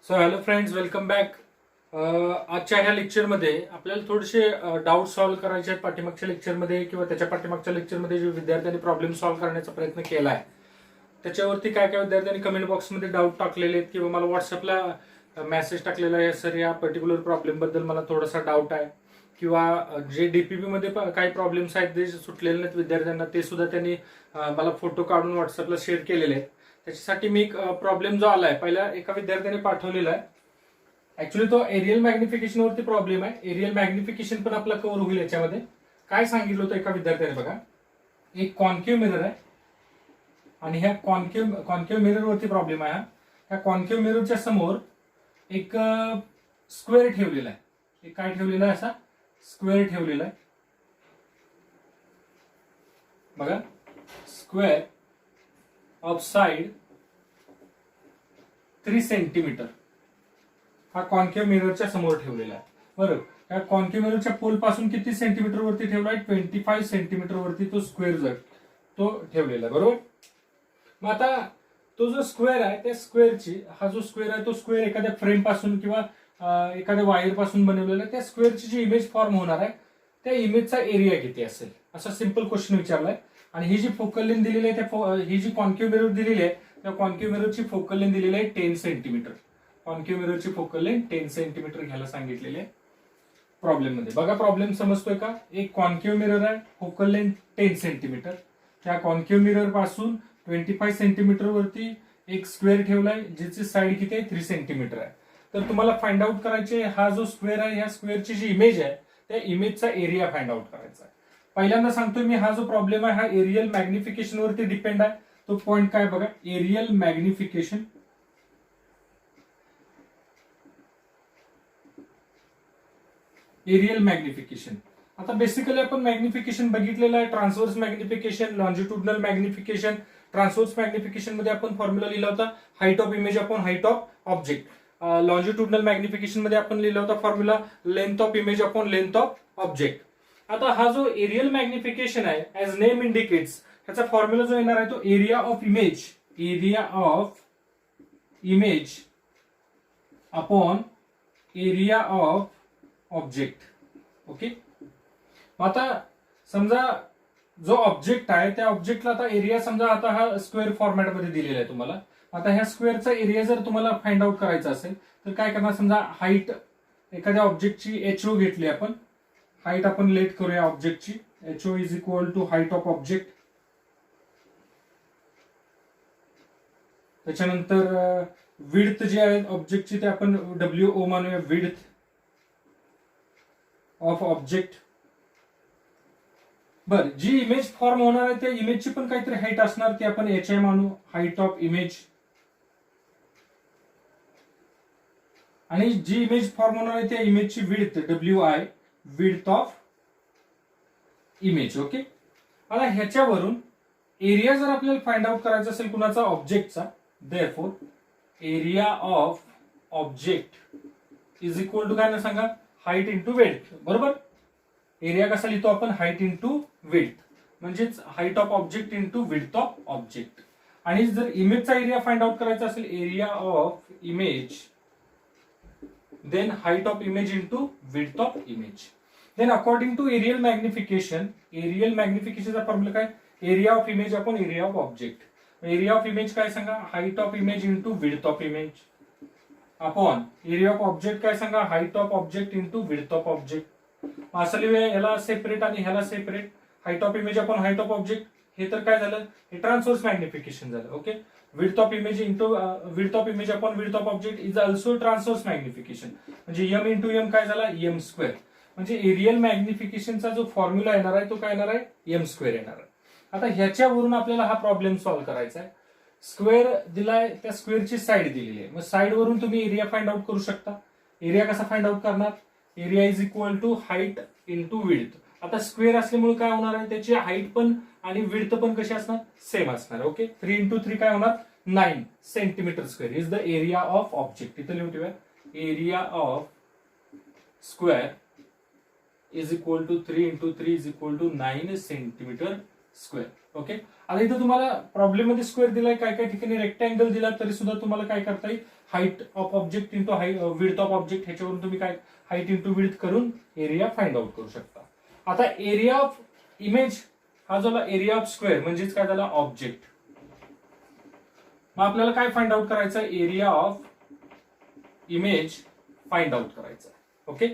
So hello friends, welcome back. आजच्या ह्या लेक्चरमध्ये आपल्याला थोडेसे डाऊट सॉल्व्ह करायचे आहेत. पाठीमागच्या लेक्चरमध्ये किंवा त्याच्या पाठीमागच्या लेक्चरमध्ये जे विद्यार्थ्यांनी प्रॉब्लेम सॉल्व्ह करण्याचा प्रयत्न केला आहे त्याच्यावरती काय काय विद्यार्थ्यांनी कमेंट बॉक्समध्ये डाऊट टाकलेले आहेत किंवा मला व्हॉट्सअपला मेसेज टाकलेला आहे, सर या पर्टिक्युलर प्रॉब्लेमबद्दल मला थोडासा डाऊट आहे, किंवा जे डीपीपी मध्ये काही प्रॉब्लेम्स आहेत जे सुटलेले नाहीत विद्यार्थ्यांना ते सुद्धा त्यांनी मला फोटो काढून व्हॉट्सअपला शेअर केलेले आहेत. त्याच्यासाठी मी एक प्रॉब्लेम जो आलाय पहिला एका विद्यार्थ्याने पाठवलेला आहे. ऍक्च्युली तो एरियल मॅग्निफिकेशन वरती प्रॉब्लेम आहे. एरियल मॅग्निफिकेशन पण आपला कव्हर होईल याच्यामध्ये. काय सांगितलं होतं एका विद्यार्थ्याने बघा, एक कॉन्केव्ह मिरर आहे आणि ह्या कॉन्केव्ह मिरर वरती प्रॉब्लेम आहे. ह्या कॉन्केव्ह मिररच्या समोर एक स्क्वेअर ठेवलेला आहे. एक काय ठेवलेला आहे, असा स्क्वेअर ठेवलेला आहे बघा. स्क्वेअर ऑफ साइड 3 सेंटीमीटर हा कॉन्केव्ह मिररच्या समोर ठेवलेला आहे. बरोबर, या कॉन्केव्ह मिररच्या पोल पासून किती सेंटीमीटर वरती ठेवलाय? 25 सेंटीमीटर वरती तो स्क्वेअर तो ठेवलेला आहे. बरोबर, मग आता तो जो स्क्वेअर आहे त्या स्क्वेअरची हा जो स्क्वेअर आहे तो स्क्वेअर एखाद्या फ्रेम पासून किंवा एखाद्या वायर पासून बनवलेला आहे. त्या स्क्वेअरची जी इमेज फॉर्म होणार आहे त्या इमेजचा एरिया किती असेल असा सिंपल क्वेश्चन विचारलाय. आणि ही जी फोकल लेंथ दिलेली आहे ही जी कॉन्केव्ह मिरर दिलेली आहे त्या कॉन्केव्ह मिररची फोकल लेंथ दिलेली आहे 10 सेंटीमीटर. कॉन्केव्ह मिररची फोकल लेंथ 10 सेंटीमीटर घ्यायला सांगितलेली आहे प्रॉब्लेम मध्ये. बघा प्रॉब्लेम समजतोय का? एक कॉन्केव्ह मिरर आहे, फोकल लेंथ 10 सेंटीमीटर. त्या कॉन्केव्ह मिरर पासून 25 सेंटीमीटर वरती एक स्क्वेअर ठेवलाय ज्याची साईड किती आहे? 3 सेंटीमीटर आहे. तर तुम्हाला फाइंड आउट करायचे हा जो स्क्वेअर आहे ह्या स्क्वेअरची जी इमेज आहे त्या इमेजचा एरिया फाइंड आउट करायचा आहे. पहिल्यांदा सांगतोय मी, हा जो प्रॉब्लेम आहे हा एरियल मॅग्निफिकेशन वरती डिपेंड आहे. तो पॉइंट काय बघा, एरियल मॅग्निफिकेशन. एरियल मॅग्निफिकेशन आता बेसिकली आपण मॅग्निफिकेशन बघितलेलं आहे. Transverse magnification, longitudinal magnification. Transverse magnification मध्ये आपण फॉर्म्युला लिहिला होता height of image upon height of object. Longitudinal magnification मध्ये आपण लिहिला होता formula length of image upon length of object. आता हा जो एरियल मॅग्निफिकेशन आहे ऍज नेम इंडिकेट्स ह्याचा फॉर्म्युला जो येणार आहे तो area of image. Area of image upon area of object. Okay, आता समजा जो ऑब्जेक्ट आहे त्या ऑब्जेक्टला आता एरिया समजा आता हा स्क्वेअर फॉर्मॅट मध्ये दिलेला आहे तुम्हाला. आता ह्या स्क्वेअरचा एरिया जर तुम्हाला फाइंड आउट करायचा असेल तर काय करणार, समजा हाईट एखाद्या ऑब्जेक्टची HO घेतली आपण. हाईट आपण लेट करूया ऑब्जेक्टची. HO is equal to height of object. त्याच्यानंतर विड्थ जे आहे ऑब्जेक्टची ते आपण WO मानूया, विड्थ ऑफ ऑब्जेक्ट. बर, जी इमेज फॉर्म होणार आहे त्या इमेजची पण काहीतरी हाईट असणार ती आपण HI मानू, हाईट ऑफ इमेज. आणि जी इमेज फॉर्म होणार आहे त्या इमेजची width WI, width of image. Okay, आता ह्याच्यावरून एरिया जर आपल्याला फाइंड आउट करायचा असेल कुणाचा, ऑब्जेक्टचा, therefore area of object is equal to काय ना सांगा, हाईट इंटू विड्थ. बरोबर, एरिया कसा लिहितो आपण? हाईट इंटू विड्थ, म्हणजेच height of object into width of object. आणि जर इमेजचा एरिया फाइंड आउट करायचा असेल, area of image then height of image into width of image. Then according to aerial magnification चा फॉर्म्युला काय? Area of image upon area of object. Area of image काय सांगा? Height of image into width of image upon area of object काय सांगा? Height of object into width of object. असं लिहूया, ह्याला separate आणि ह्याला separate. Height of image upon height of object हे तर काय झालं? हे ट्रान्सव्हर्स मॅग्निफिकेशन झालं. Okay, width of image into width of image upon width of object is also transverse magnification. म्हणजे M इंटू M काय झाला? M square. म्हणजे एरियल मॅग्निफिकेशनचा जो फॉर्म्युला येणार आहे तो काय येणार आहे? M स्क्वेअर येणार आहे. आता ह्याच्यावरून आपल्याला हा प्रॉब्लेम सॉल्व्ह करायचा आहे. स्क्वेअर दिलाय, त्या स्क्वेअरची साईड दिलेली आहे. मग साईड वरून तुम्ही एरिया फाइंड आउट करू शकता. एरिया कसा फाइंड आउट करणार? Area is equal to height into width. आता स्क्वेअर असल्यामुळे काय होणार आहे, त्याची हाईट पण आणि विड्थ पण कशी असणार? सेम असणार. ओके, 3 इंटू 3 काय होणार? 9 centimetre square is the area of object. इथं लिहून ठेवा, area of square is equal to 3 into 3 is equal to 9 centimetre square. Okay. आता इथं तुम्हाला प्रॉब्लेम मध्ये स्क्वेअर दिलाय, काय काय ठिकाणी रेक्टँगल दिला, तरी सुद्धा तुम्हाला काय करता येईल, height of object into width of object, ह्याच्यावरून तुम्ही काय हाईट इंटू विड्थ करून एरिया फाइंड आउट करू शकता. आता एरिया ऑफ इमेज हा झाला एरिया ऑफ स्क्वेअर, म्हणजेच काय झाला ऑब्जेक्ट. मग आपल्याला काय फाइंड आउट करायचं, area of image find out करायचं. ओके.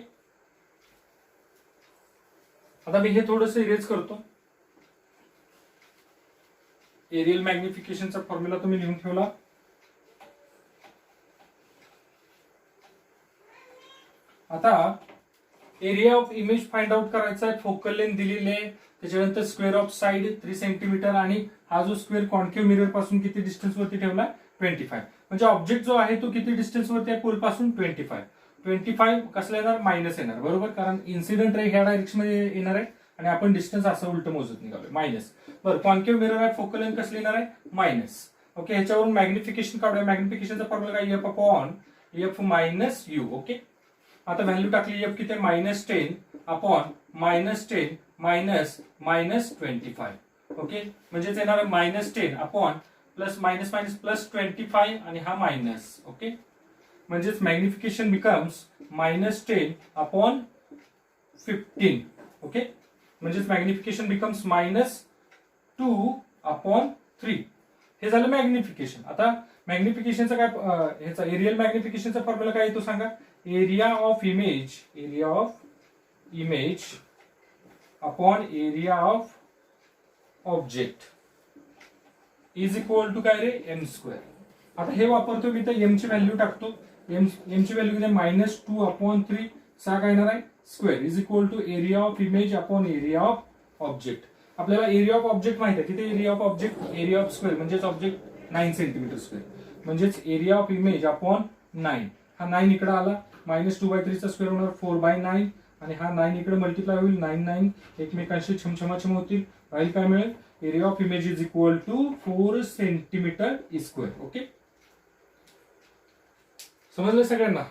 आता मी हे थोडस इरेज करतो. एरियल मॅग्निफिकेशनचा फॉर्म्युला तुम्ही लिहून ठेवला. आता area of image find out करायचा आहे. फोकल लेंथ दिलेली आहे, त्याच्यानंतर स्क्वेअर ऑफ साइड 3 सेंटीमीटर, आणि हा जो स्क्वेअर कॉन्केव्ह मिरर पासून किती डिस्टन्स वरती ठेवला, 25. म्हणजे ऑब्जेक्ट जो आहे तो किती डिस्टन्स वरती आहे पोल पासून, 25 कसला येणार, मायनस येणार, बरोबर, कारण इन्सिडेंट रे ह्या डायरेक्शन मध्ये येणार आहे आणि आपण डिस्टन्स असं उलट मोजत निघालोय, मायनस. बरं, कॉन्केव्ह मिरर आहे, फोकल लेंथ कसली येणार आहे, मायनस. ओके. ह्याच्यावरून मॅग्निफिकेशन काढूया. मॅग्निफिकेशनचा फॉर्म्युला काय, F upon F minus U. Okay. आता व्हॅल्यू टाकली, एफ किती, -10 अपॉन -10 मायनस 25. ओके. म्हणजेच येणार आहे -10 upon plus minus minus plus 25 आणि हा मायनस. ओके. म्हणजेच मॅग्निफिकेशन बिकम्स -10 अपॉन 15. ओके. म्हणजेच मॅग्निफिकेशन बिकम्स -2 अपॉन 3. हे झालं मॅग्निफिकेशन. आता मॅग्निफिकेशनचा काय, ह्याचा एरियल मॅग्निफिकेशनचा फॉर्म्युला काय येतो सांगा, area of image upon area of object is equal to काय रे, एम स्क्वेअर. आता हे वापरतो मी, तर एम ची व्हॅल्यू टाकतो. एम ची व्हॅल्यू किती, -2 अपॉन 3, सा काय येणार आहे square, is equal to area of image upon area of object. आपल्याला एरिया ऑफ ऑब्जेक्ट माहिती आहे, किती area of object, area of square म्हणजेच ऑब्जेक्ट 9 सेंटीमीटर स्क्वेअर, म्हणजेच एरिया ऑफ इमेज अपॉन 9. हा 9 इकडे आला, -2/3 चा स्क्वेअर होणार 4/9, आणि हा 9 इकडे मल्टिप्लाय होईल, 9 एकमेकांशी छमछमाछम होतील, राहील काय मिळेल, area of image is equal to 4 centimetre square. Okay. समजलं सगळ्यांना.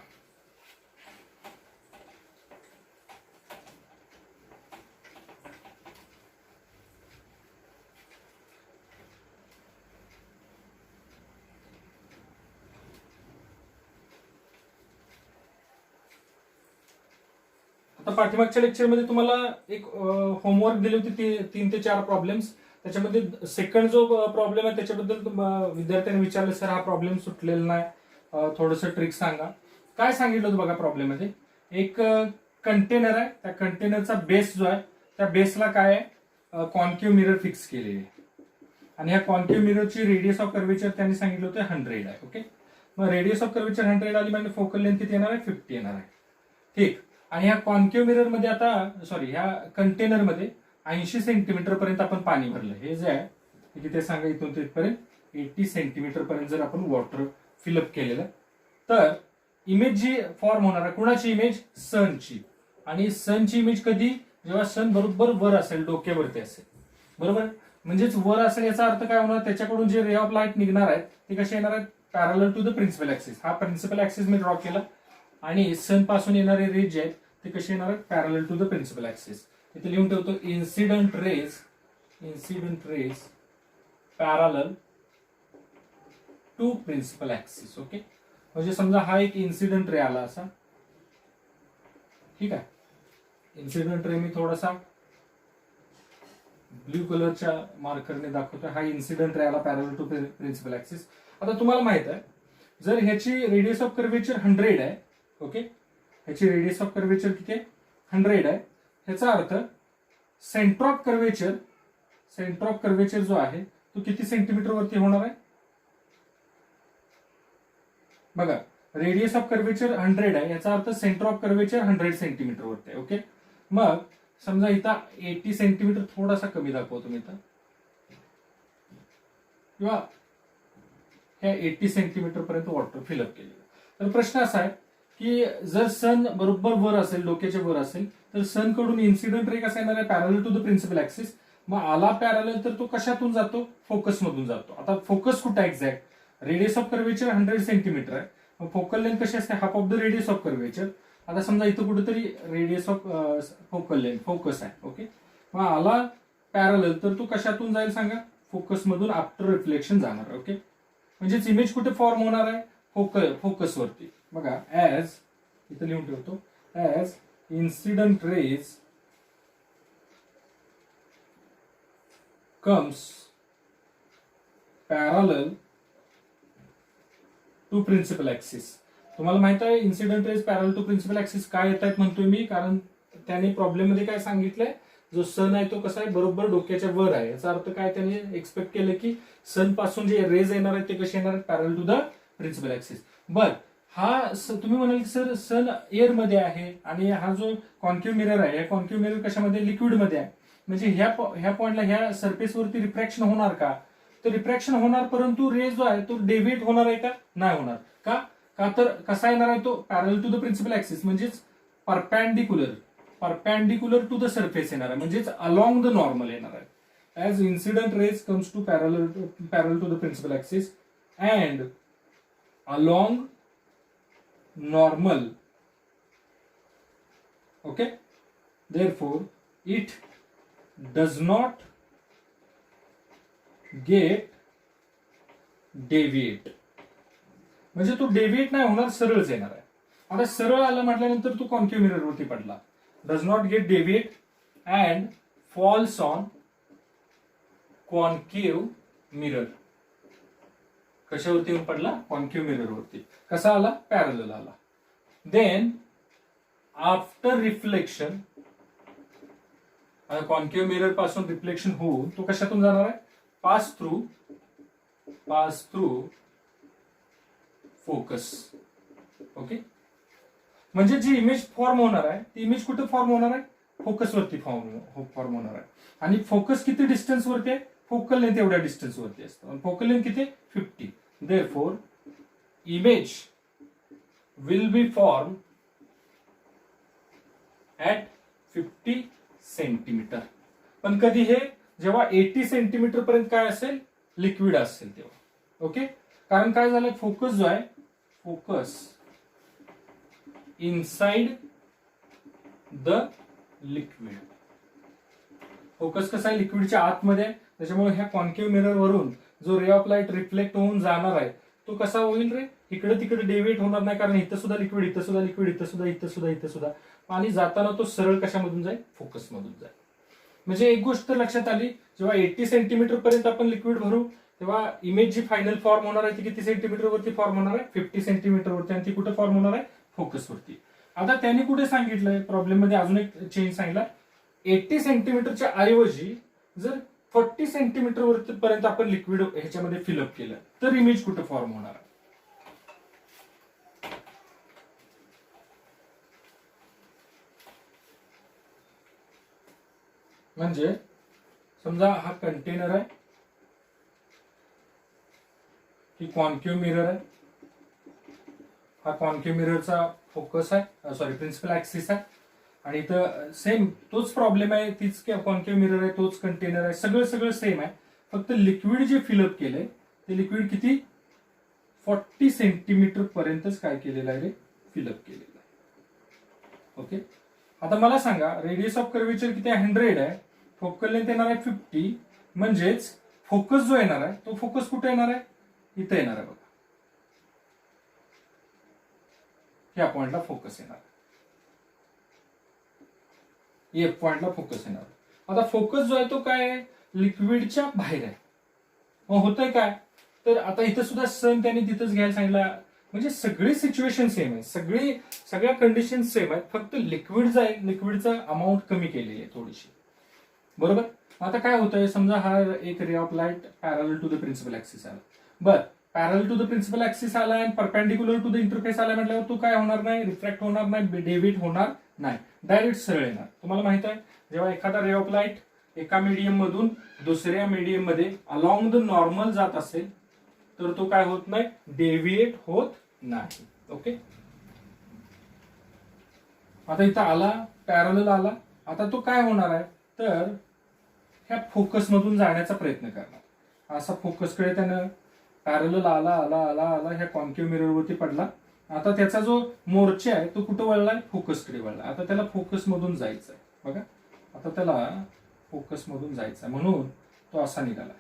आता पाठीमागच्या लेक्चरमध्ये तुम्हाला एक होमवर्क दिली होती, 3 ते 4 प्रॉब्लेम्स. त्याच्यामध्ये सेकंड जो प्रॉब्लेम आहे त्याच्याबद्दल विद्यार्थ्यांनी विचारलं, सर हा प्रॉब्लेम सुटलेला नाही, थोडंसं ट्रिक सांगा. काय सांगितलं होतं बघा प्रॉब्लेममध्ये, एक कंटेनर आहे, त्या कंटेनरचा बेस जो आहे त्या बेसला काय आहे, कॉन्केव्ह मिरर फिक्स केलेली आहे, आणि ह्या कॉन्केव्ह मिररची रेडियस ऑफ कर्वेचर त्यांनी सांगितलं होतं 100 आहे. ओके. मग रेडियस ऑफ कर्वेचर 100 आली म्हणजे फोकल लेंथ किती येणार आहे, 50 येणार आहे. ठीक. आणि ह्या कॉन्केव्ह मिरर मध्ये ह्या कंटेनर मध्ये 80 सेंटीमीटर पर्यंत आपण पाणी भरलं. हे जे आहे ते किती सांगा, इथून तिथपर्यंत 80 सेंटीमीटर पर्यंत जर आपण वॉटर फिलअप केलेलं, तर इमेज जी फॉर्म होणार आहे, कुणाची इमेज, सनची. आणि सनची इमेज कधी, जेव्हा सन बरोबर वर असेल, डोक्यावरती असेल, बरोबर. म्हणजेच वर असेल याचा अर्थ काय होणार, त्याच्याकडून जे रे ऑफ लाईट निघणार आहेत ते कसे येणार आहेत, parallel to the principal axis. हा प्रिन्सिपल ऍक्सिस मी ड्रॉ केला, आणि सन पासून येणारे रेज जे आहेत ते कसे येणार आहेत, parallel to the principal axis. इथे लिहून ठेवतो, incident rays parallel to principal axis. Okay. म्हणजे समजा हा एक इन्सिडेंट रे आला असा, ठीक आहे. इन्सिडेंट रे मी थोडासा ब्ल्यू कलरच्या मार्करने दाखवतो. हा इन्सिडेंट रे आला पॅरलल टू प्रिन्सिपल ऍक्सिस. आता तुम्हाला माहित आहे, जर ह्याची रेडियस ऑफ कर्वेचर 100 आहे, ओके, ह्याची रेडियस ऑफ कर्वेचर किती आहे, 100 आहे. ह्याचा अर्थ सेंटर ऑफ कर्वेचर जो आहे तो किती सेंटीमीटर वरती होणार आहे, बघा. रेडियस ऑफ कर्वेचर 100 आहे, याचा अर्थ सेंटर ऑफ कर्वेचर 100 सेंटीमीटर वरती आहे. ओके. मग समजा इथं 80 सेंटीमीटर थोडासा कमी दाखवतो मी इथं, किंवा ह्या 80 सेंटीमीटर पर्यंत वॉटर फिलअप केलेलं. तर प्रश्न असा आहे की जर सन बरोबर वर असेल, डोक्याच्या वर असेल, तर सन कडून इन्सिडेंट रे कसा येणार आहे, parallel to the principal axis. मग आला पॅरलल तर तो कशातून जातो, फोकस मधून जातो. आता फोकस कुठे आहे exact, radius of curvature 100 centimetre आहे, मग फोकल लेंथ कशी असते, half of the radius of curvature. आता समजा इथं कुठेतरी radius of focal length focus आहे. ओके. मग आला पॅरलल, तर तो कशातून जाईल सांगा? फोकस मधून आफ्टर रिफ्लेक्शन जाणार. ओके, म्हणजेच इमेज कुठे फॉर्म होणार आहे? फोकसवरती. बघा, ऍज इथं लिहून ठेवतो, as incident rays comes parallel to principal axis. तुम्हाला माहित आहे incident rays parallel to principal axis काय येत आहेत म्हणतोय मी, कारण त्याने प्रॉब्लेम मध्ये काय सांगितलंय, जो सन आहे तो कसा आहे, बरोबर डोक्याच्या वर आहे. याचा अर्थ काय, त्याने एक्सपेक्ट केलं की सन पासून जे रेज येणार आहेत ते कसे येणार आहेत? पॅरल टू द प्रिन्सिपल ऍक्सिस. बर, हा तुम्ही म्हणाल की सर सन एअर मध्ये आहे आणि हा जो कॉन्केव्ह मिरर आहे, या कॉन्केव्ह मिरर कशामध्ये? लिक्विड मध्ये आहे. म्हणजे ह्या पॉइंटला, ह्या सरफेसवरती रिफ्रॅक्शन होणार का? तर रिफ्रॅक्शन होणार, परंतु रे जो आहे तो डेव्हिएट होणार आहे का? नाही होणार. का? तर कसा येणार आहे तो? Parallel to the principal axis, म्हणजेच परपॅन्डिक्युलर टू द सरफेस येणार आहे, म्हणजेच अलॉंग द नॉर्मल येणार आहे. As incident rays comes to parallel to the principal axis and along normal. Okay, therefore it does not get deviate. म्हणजे तो deviate नाही होणार, सरळच येणार आहे. आता सरळ आला म्हटल्यानंतर तो कॉन्केव्ह मिरर वरती पडला. Does not get deviate and falls on concave mirror. कशावरती येऊन पडला? कॉन्केव्ह मिरर वरती. कसा आला? पॅरलल आला. Then after reflection, concave mirror पासून रिफ्लेक्शन होऊन तो कशातून जाणार आहे? Pass through focus. ओके, म्हणजे जी इमेज फॉर्म होणार आहे ती इमेज कुठे फॉर्म होणार आहे? फोकस वरती फॉर्म होणार आहे. आणि फोकस किती डिस्टन्स वरती आहे? फोकल लेंथ एवढ्या डिस्टन्स वरती असतं. फोकल लेंथ किती? 50. Therefore image will be form at 50 centimetre. पण कधी हे? जेव्हा 80 सेंटीमीटर पर्यंत काय असेल? लिक्विड असेल तेव्हा. ओके, कारण काय झालं, फोकस जो आहे, focus inside the liquid. Focus कसा आहे? लिक्विडच्या आतमध्ये आहे. त्याच्यामुळे ह्या कॉन्केव्ह मिरर वरून जो रे ऑफ लाईट रिफ्लेक्ट होऊन जाणार आहे तो कसा होईल रे? इकडे तिकडे डेव्हिएट होणार नाही, कारण इथं सुद्धा लिक्विड, इथं सुद्धा लिक्विड, इथं सुद्धा, इथं सुद्धा, इथं सुद्धा. आणि जाताना तो सरळ कशामधून जाईल? फोकस मधून जाईल. म्हणजे एक गोष्ट लक्षात आली, जेव्हा 80 सेंटीमीटर पर्यंत आपण लिक्विड भरू तेव्हा इमेज जी फायनल फॉर्म होणार आहे ती किती सेंटीमीटर वरती फॉर्म होणार आहे? 50 सेंटीमीटर वरती. आणि ती कुठे फॉर्म होणार आहे? फोकस वरती. आता त्यांनी कुठे सांगितलंय प्रॉब्लेम मध्ये, अजून एक चेंज सांगितला, 80 सेंटीमीटरच्या ऐवजी जर 40 सेंटीमीटर वरती पर्यंत आपण लिक्विड ह्याच्यामध्ये फिलअप केलं तर इमेज कुठे फॉर्म होणार आहे? म्हणजे समजा हा कंटेनर आहे, ही कॉन्केव्ह मिरर आहे, हा कॉन्केव्ह मिररचा फोकस आहे, सॉरी प्रिन्सिपल ऍक्सिस आहे. आणि इथं सेम तोच प्रॉब्लेम आहे, तीच कॉन्केव्ह मिरर आहे, तोच कंटेनर आहे, सगळं सेम आहे. फक्त लिक्विड जे फिलअप केलंय ते लिक्विड किती? 40 सेंटीमीटर पर्यंतच काय केलेलं आहे रे? फिलअप केलेलं आहे. ओके, आता मला सांगा, रेडियस ऑफ कर्वेचर किती आहे? 100 आहे. फोकल लेंथ येणार आहे 50. म्हणजेच फोकस जो येणार आहे तो फोकस कुठे येणार आहे? इथं येणार आहे बघा, या पॉइंटला फोकस येणार, एफ पॉइंटला फोकस येणार. आता फोकस जो आहे तो काय आहे? लिक्विडच्या बाहेर आहे. मग होतंय काय? तर आता इथं सुद्धा सन त्यांनी तिथंच घ्यायला सांगितलं. म्हणजे सगळी सिच्युएशन सेम आहे, सगळ्या कंडिशन सेम आहेत, फक्त लिक्विडचा आहे, लिक्विडचा अमाऊंट कमी केलेली आहे थोडीशी. बरोबर. आता काय होतंय, समजा हा एक रे ऑफ लाईट पॅरल टू द प्रिन्सिपल ऍक्सिस आला. बर, पॅरल टू द प्रिन्सिपल ऍक्सिस आला आणि परपेंडिक्युलर टू द इंटरफेस आला म्हटल्यावर तो काय होणार नाही? रिफ्रॅक्ट होणार नाही, डेव्हिएट होणार नाही, डायरेक्ट सरळ येणार. तुम्हाला माहित आहे, जेव्हा एखादा रे ऑफ लाईट एका मीडियम मधून दुसऱ्या मीडियम मध्ये अलॉंग द नॉर्मल जात असेल तर तो काय होत नाही? डेव्हिएट होत नाही. ओके, आता इथं आला, पॅरलल आला. आता तो काय होणार आहे? तर ह्या फोकस मधून जाण्याचा प्रयत्न करणार. असा फोकसकडे त्यानं पॅरलल आला आला आला आला ह्या कॉन्केव्ह मिरर वरती पडला. आता त्याचा जो मोर्चा आहे तो कुठं वळलाय? फोकसकडे वळला. आता त्याला फोकस मधून जायचं आहे बघा. आता त्याला फोकस मधून जायचा, म्हणून तो असा निघाला,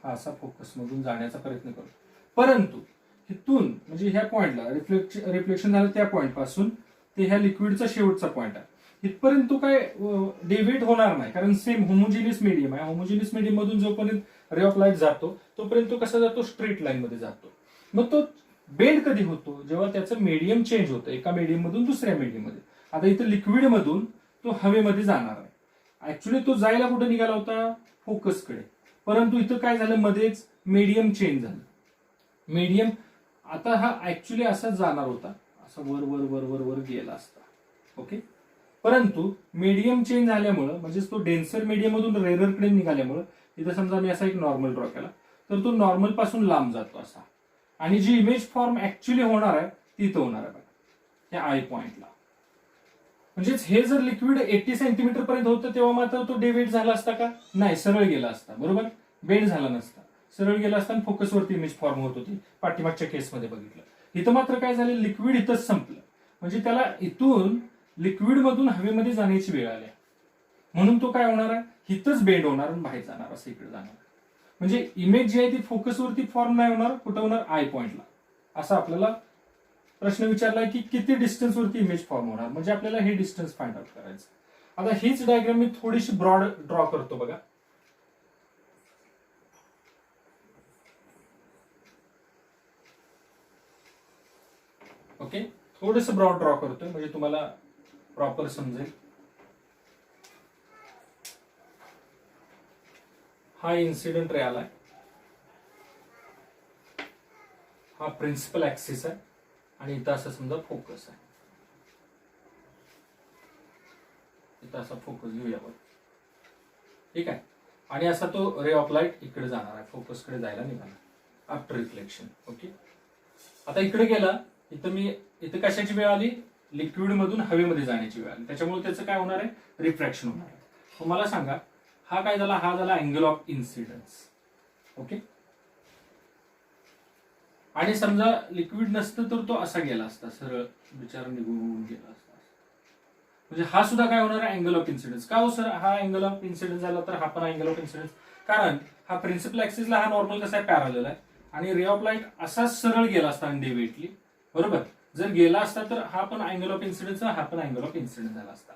हा असा फोकस मधून जाण्याचा प्रयत्न करतो. परंतु इथून म्हणजे ह्या पॉइंटला रिफ्लेक्शन झालं त्या पॉइंट पासून ते ह्या लिक्विडचा शेवटचा पॉइंट आहे, इथपर्यंत तो काय डेव्हिएट होणार नाही, कारण सेम होमोजिनियस मीडियम आहे. होमोजिनियस मीडियम मधून जोपर्यंत रे ऑफ लाईट जातो तोपर्यंत तो कसा जातो, स्ट्रेट लाईन मध्ये जातो. मग तो बेंड कधी होतो, जेव्हा त्याचं मीडियम चेंज होतं, एका मीडियम मधून दुसऱ्या मीडियम मध्ये. आता इथं लिक्विड मधून तो हवेमध्ये जाणार आहे. ऍक्च्युली तो जायला कुठे निघाला होता, फोकसकडे, परंतु इथं काय झालं, मध्येच मीडियम चेंज झालं. मीडियम आता हा ऍक्च्युली असाच जाणार होता, असा वर वर वर वर वर गेला असता. ओके, परंतु मीडियम चेंज झाल्यामुळं, म्हणजेच तो डेन्सर मीडियम मधून रेररकडे निघाल्यामुळं, इथं समजा मी असा एक नॉर्मल ड्रॉ केला तर तो नॉर्मल पासून लांब जातो असा, आणि जी इमेज फॉर्म ऍक्च्युली होणार आहे ती इथं होणार आहे बघा, त्या आय पॉइंटला. म्हणजेच हे जर लिक्विड 80 सेंटीमीटर पर्यंत होतं तेव्हा मात्र तो डेव्हिएट झाला असता का, नाही, सरळ गेला असता, बरोबर, बेंड झाला नसता, सरळ गेला असता आणि फोकसवरती इमेज फॉर्म होत होती, पाठीमागच्या केसमध्ये बघितलं. इथं मात्र काय झालं, लिक्विड इथंच संपलं, म्हणजे त्याला इथून लिक्विड मधून हवेमध्ये जाण्याची वेळ आली, म्हणून तो काय होणार आहे, इथंच बेंड होणार आणि बाहेर जाणार, असं इकडे जाणार. म्हणजे इमेज जी आहे ती फोकसवरती फॉर्म नाही होणार, कुठं होणार, आय पॉइंटला. असं आपल्याला प्रश्न विचारलाय की किती डिस्टन्स वरती इमेज फॉर्म होणार, म्हणजे आपल्याला हे डिस्टन्स फाइंड आउट करायचं. आता हीच डायग्राम मी थोडीशी ब्रॉड ड्रॉ करतो बघा. ओके, थोडस ब्रॉड ड्रॉ करतोय म्हणजे तुम्हाला प्रॉपर समजेल. हा इन्सिडेंट रे आलाय, हा प्रिन्सिपल ऍक्सिस आहे, आणि इथं असं समजा फोकस आहे, इथं असा फोकस घेऊया बघ, ठीक आहे. आणि असा तो रे ऑफ लाईट इकडे जाणार आहे, फोकसकडे जायला निघाला आफ्टर रिफ्लेक्शन. ओके, आता इकडे गेला, इथं कशाची वेळ आली, लिक्विड मधून हवेमध्ये जाण्याची वेळ आली, त्याच्यामुळे त्याचं काय होणार आहे, रिफ्रॅक्शन होणार आहे. तर मला सांगा, हा काय झाला, हा झाला अँगल ऑफ इन्सिडन्स. ओके, आणि समजा लिक्विड नसतं तर तो असा गेला असता, सरळ बिचारा निघून गेला असता, म्हणजे हा सुद्धा काय होणार आहे, अँगल ऑफ इन्सिडन्स. का हो सर, हा अँगल ऑफ इन्सिडन्स झाला तर हा पण अँगल ऑफ इन्सिडन्स, कारण हा प्रिन्सिपल ऍक्सिसला हा नॉर्मल कसा आहे, पॅरलल आहे, आणि रे ऑफ लाईट असाच सरळ गेला असता अनडेव्हिएटली, बरोबर. जर गेला असता तर हा पण अँगल ऑफ इन्सिडन्स, हा पण अँगल ऑफ इन्सिडन्स झाला असता,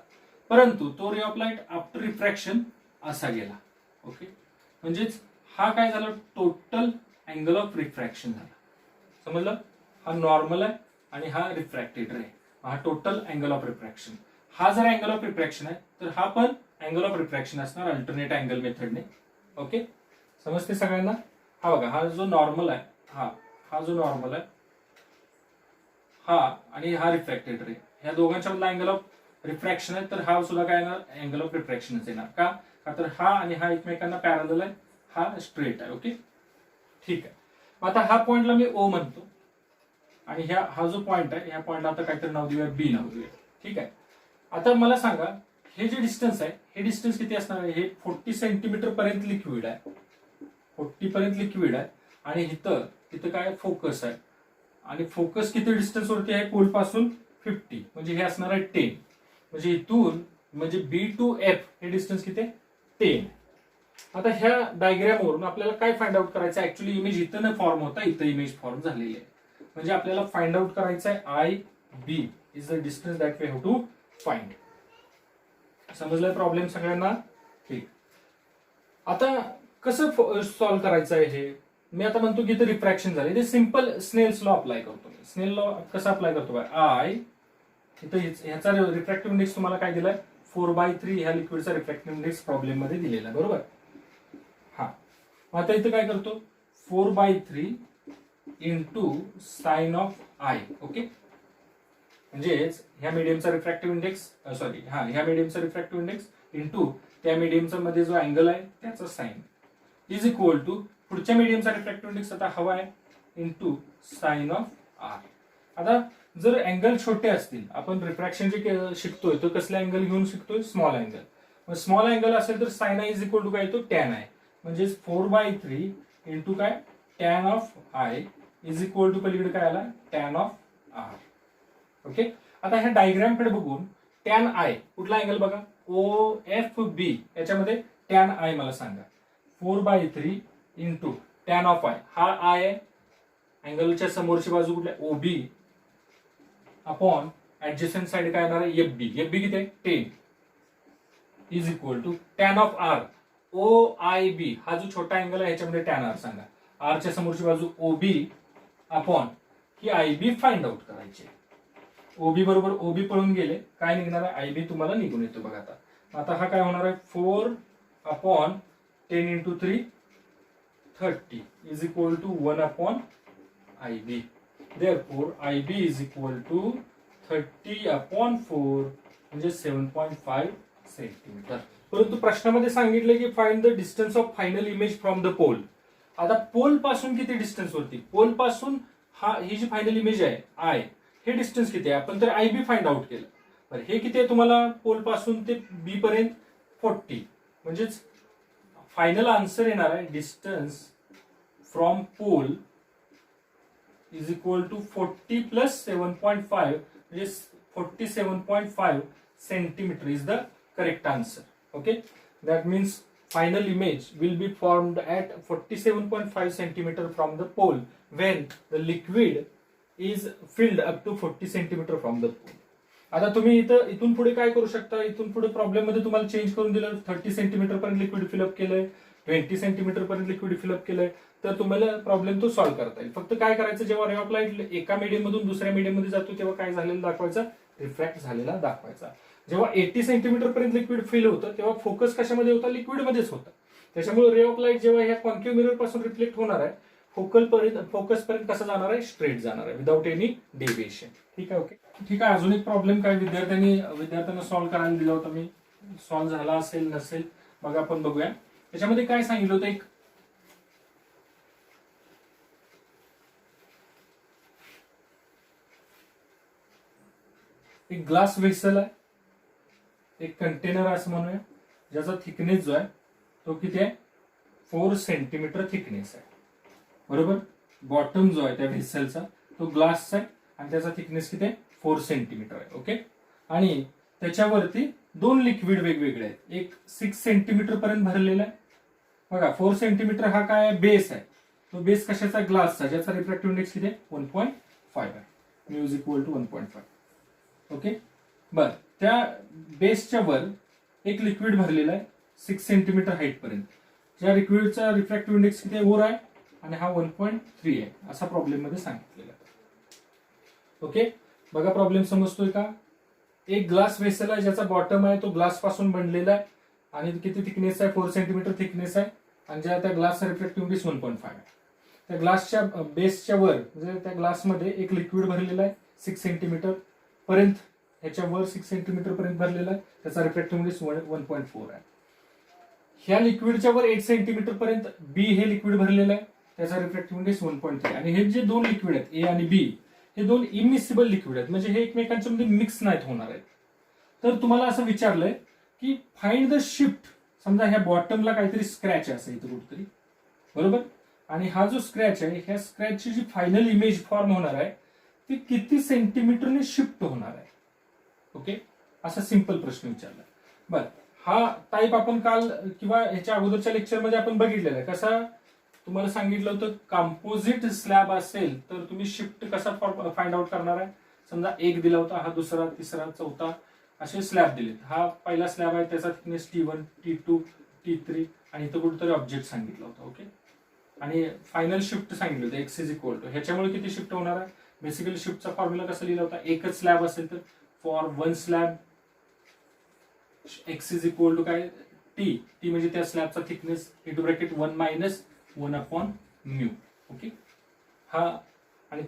परंतु तो रे ऑफ लाईट आफ्टर रिफ्रॅक्शन असा गेला. ओके, म्हणजेच हा काय झाला, टोटल अँगल ऑफ रिफ्रॅक्शन झाला, समजलं. हा नॉर्मल आहे आणि हा रिफ्रॅक्टेड आहे, हा टोटल अँगल ऑफ रिफ्रॅक्शन. हा जर अँगल ऑफ रिफ्रॅक्शन आहे तर हा पण अँगल ऑफ रिफ्रॅक्शन असणार अल्टरनेट अँगल मेथडने. ओके, समजते सगळ्यांना. हा बघा, हा जो नॉर्मल आहे, हा जो नॉर्मल आहे, हा आणि हा रिफ्रॅक्टेड रे, ह्या दोघांच्या मधला अँगल ऑफ रिफ्रॅक्शन आहे, तर हा सुद्धा काय येणार, अँगल ऑफ रिफ्रॅक्शनच येणार. का तर हा आणि हा एकमेकांना पॅरलल आहे, हा स्ट्रेट आहे. ओके, ठीक आहे. आता हा पॉइंटला मी ओ म्हणतो, आणि हा जो पॉइंट आहे, ह्या पॉइंटला आता काहीतरी नाव देऊया, बी नाव देऊया. ठीक आहे. आता मला सांगा, हे जे डिस्टन्स आहे, हे डिस्टन्स किती असणार आहे, हे 40 सेंटीमीटर पर्यंत लिक्विड आहे, 40 पर्यंत लिक्विड आहे, आणि इथं काय फोकस आहे, आणि फोकस किती डिस्टन्स वरती आहे, पोल पासून 50, म्हणजे हे असणार आहे 10. म्हणजे इथून म्हणजे बी टू एफ हे डिस्टन्स किती आहे, 10. आता ह्या डायग्राम वरून आपल्याला काय फाइंड आउट करायचं, ऍक्च्युली इमेज इथं न फॉर्म होता इथं इमेज फॉर्म झालेली आहे, म्हणजे आपल्याला फाइंड आउट करायचं आहे I B is the distance that we have to find. समजलंय प्रॉब्लेम सगळ्यांना, ठीक. आता कसं सॉल्व्ह करायचं आहे हे, मी आता म्हणतो की इथं रिफ्रॅक्शन झाले, ते सिंपल स्नेल्स लॉ अप्लाय करतो. स्नेल लॉ कसा अप्लाय करतो, आय इथं ह्याचा रिफ्रॅक्टिव्ह इंडेक्स तुम्हाला काय दिलाय, 4/3 ह्या लिक्विडचा रिफ्रॅक्टिव्ह इंडेक्स प्रॉब्लेम मध्ये दिलेला, बरोबर. हा, आता इथं काय करतो, 4/3 into sine of I. Okay, म्हणजेच ह्या मीडियमचा रिफ्रॅक्टिव्ह इंडेक्स, सॉरी, ह्या मीडियमचा रिफ्रॅक्टिव्ह इंडेक्स इंटू त्या मीडियमचा मध्ये जो अँगल आहे त्याचा साइन इज इक्वल टू पुढच्या मीडियमचा रिफ्रॅक्टिव्ह इंडेक्स आता हवा आहे इंटू साइन ऑफ आर. आता जर अँगल छोटे असतील, आपण रिफ्रॅक्शन जे शिकतोय तो कसले अँगल घेऊन शिकतोय, स्मॉल अँगल. मग स्मॉल अँगल असेल तर sine I is equal to काय येतो, टॅन आय. म्हणजे 4/3 इंटू काय, tan of I is equal to पलीकडे काय आला, टॅन ऑफ आर. ओके, आता ह्या डायग्राम कडे बघून टॅन आय कुठला अँगल बघा, OFB याच्यामध्ये टॅन आय मला सांगा. 4/3 इंटू टॅन ऑफ आय, हा आय आहे, अँगलच्या समोरची बाजू कुठल्या OB अपॉन ऍडजस्टंट साइड काय येणार आहे FB. FB किती आहे 10 is equal to tan of r OIB, हा जो छोटा अँगल आहे ह्याच्यामध्ये टॅन आर सांगा. आरच्या समोरची बाजू OB अपॉन ही IB फाइंड आउट करायची. OB बरोबर OB पळून गेले, काय निघणार आहे IB तुम्हाला निघून येतो बघा. आता हा काय होणार आहे 4 upon 10 into 3 30 is equal to 1 upon IB. Therefore IB is equal to 30 upon 4 म्हणजे 7.5 सेंटीमीटर. परंतु प्रश्नामध्ये सांगितलं की find the distance of final image from the pole. आता पोल पासून किती डिस्टन्स वरती, पोल पासून ही जी फायनल इमेज आहे आय, हे डिस्टन्स किती आहे, आपण तर IB फाइंड आउट केलं. बरं हे किती आहे तुम्हाला पोल पासून ते B पर्यंत 40, म्हणजेच फायनल आन्सर येणार आहे distance from pole is equal to 40 plus 7.5 म्हणजे 47.5 centimetre is the correct answer. Okay, that means final image will be formed at 47.5 centimeter from the pole when the liquid is filled up to 40 centimeter from the pole. आता तुम्ही इथून पुढे काय करू शकता, इथून पुढे प्रॉब्लेम मध्ये तुम्हाला चेंज करून दिलं, 30 सेंटीमीटर पर्यंत लिक्विड फिलअप केलंय, 20 सेंटीमीटर पर्यंत लिक्विड फिलअप केलंय, तर तुम्हाला प्रॉब्लेम तो सॉल्व्ह करता येईल. फक्त काय करायचं, जेव्हा रे ऑफ लाईट एका मीडियम मधून दुसऱ्या मीडियम मध्ये जातो तेव्हा काय झालेलं दाखवायचा, रिफ्रॅक्ट झालेला दाखवायचा. जेव्हा 80 सेंटीमीटर पर्यंत लिक्विड फिल होतं तेव्हा फोकस कशामध्ये होता, लिक्विड मध्येच होता. त्याच्यामुळे रे ऑफ लाईट जेव्हा ह्या कॉन्केव्ह मिरर पासून रिफ्लेक्ट होणार आहे, फोकस पर्यंत कसं जाणार आहे, स्ट्रेट जाणार आहे विदाउट एनी डेविएशन. ठीक आहे, ओके. ठीक आहे, अजून एक प्रॉब्लेम काय विद्यार्थ्यांना सॉल्व्ह करायला दिला होता मी, सॉल्व्ह झाला असेल नसेल बघा, आपण बघूया. त्याच्यामध्ये काय सांगितलं होतं, एक ग्लास व्हेसल आहे, एक कंटेनर असं म्हणूया, ज्याचा थिकनेस जो आहे तो किती आहे 4 सेंटीमीटर थिकनेस आहे. बरोबर, बॉटम जो आहे त्या व्हेसलचा तो ग्लासचा आहे आणि त्याचा थिकनेस किती आहे 4 सेंटीमीटर आहे. ओके, आणि त्याच्यावरती दोन लिक्विड वेगवेगळे आहेत. एक 6 सेंटीमीटर पर्यंत भरलेला आहे बघा. 4 सेंटीमीटर हा काय बेस आहे, तो बेस कशाचा, ग्लासचा, ज्याचा रिफ्रॅक्टिव्ह इंडेक्स किती आहे 1.5 आहे, mu is equal to 1.5. Okay, बर, त्या बेसच्या वर एक लिक्विड भरलेला आहे 6 सेंटीमीटर हाईट पर्यंत, ज्या लिक्विडचा रिफ्रॅक्टिव्ह इंडेक्स किती वर आहे आणि हा 1.3 आहे, असा प्रॉब्लेम मध्ये सांगितलेला आहे. ओके, बघा प्रॉब्लेम समजतोय का. एक ग्लास व्हेसल आहे ज्याचा बॉटम आहे तो ग्लास पासून बनलेला आहे आणि किती थिकनेस आहे 4 सेंटीमीटर थिकनेस आहे, आणि ज्या त्या ग्लासचा रिफ्रॅक्टिव्ह इंडेक्स 1.5 आहे. त्या ग्लासच्या बेसच्या वर म्हणजे त्या ग्लासमध्ये एक लिक्विड भरलेला आहे 6 सेंटीमीटर पर्यंत, ह्याच्या वर 6 सेंटीमीटर पर्यंत भरलेला आहे, त्याचा रिफ्रॅक्टिव्ह इंडेक्स 1.4 आहे. ह्या लिक्विडच्या वर 8 सेंटीमीटर पर्यंत बी हे लिक्विड भरलेलं आहे, त्याचा रिफ्रॅक्टिव्ह इंडेक्स 1.3. आणि हे जे दोन लिक्विड आहेत ए आणि बी, हे दोन इमिसिबल लिक्विड आहेत, म्हणजे हे एकमेकांच्या मध्ये मिक्स नाहीत होणार आहेत. तर तुम्हाला असं विचारलंय की फाइंड द शिफ्ट. समजा ह्या बॉटमला काहीतरी स्क्रॅच आहे असं इथं कुठेतरी, बरोबर, आणि हा जो स्क्रॅच आहे, ह्या स्क्रॅचची जी फायनल इमेज फॉर्म होणार आहे ती किती सेंटीमीटरने शिफ्ट होणार आहे. ओके, असा सिंपल प्रश्न विचारला. बर, हा टाईप आपण काल किंवा ह्याच्या अगोदरच्या लेक्चरमध्ये आपण बघितलेला आहे. कसा तुम्हाला सांगितलं होतं, कंपोजिट स्लॅब असेल तर तुम्ही शिफ्ट कसा फाइंड आउट करणार आहे. समजा एक दिला होता, हा दुसरा, तिसरा, चौथा असे स्लॅब दिलेत. हा पहिला स्लॅब आहे, त्याचा थिकनेस T1, T2, T3 आणि इथं कुठेतरी ऑब्जेक्ट सांगितलं होतं. ओके, आणि फायनल शिफ्ट सांगितलं होतं एक्स इज इक्वल टू, ह्याच्यामुळे किती शिफ्ट होणार आहे. बेसिकली शिफ्टचा फॉर्म्युला कसा लिहिला होता, एकच स्लॅब असेल तर for one slab X is equal to काय टी म्हणजे त्या स्लॅबचा thickness into bracket 1 minus 1 upon mu. Okay, हा आणि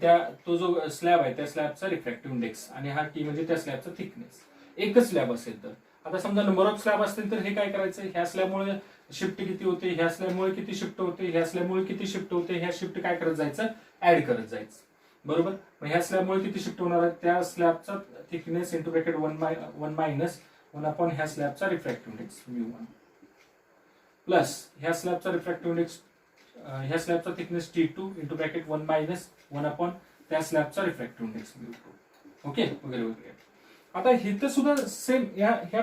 तो जो स्लॅब आहे त्या स्लॅबचा रिफ्रॅक्टिव्ह इंडेक्स, आणि हा टी म्हणजे त्या स्लॅबचा थिकनेस. एकच स्लॅब असेल तर, आता समजा नंबर ऑफ स्लॅब असतील तर हे काय करायचं, ह्या स्लॅबमुळे शिफ्ट किती होते, ह्या स्लॅबमुळे किती शिफ्ट होते, ह्या स्लॅबमुळे किती शिफ्ट होते, ह्या शिफ्ट काय करत जायचं, ऍड करत जायचं. बरोबर, मग ह्या स्लॅबमुळे किती शिफ्ट होणार आहे, त्या स्लॅबचा thickness into bracket 1 minus 1 upon ह्या स्लॅबचा रिफ्रॅक्टिव्ह इंडेक्स μ1 प्लस ह्या स्लॅबचा रिफ्रॅक्टिव्ह इंडेक्स, ह्या स्लॅबचा thickness T2 into bracket 1 minus 1 upon त्या स्लॅबचा रिफ्रॅक्टिव्ह इंडेक्स μ2. ओके, वगैरे वगैरे. आता इथं सुद्धा सेम ह्या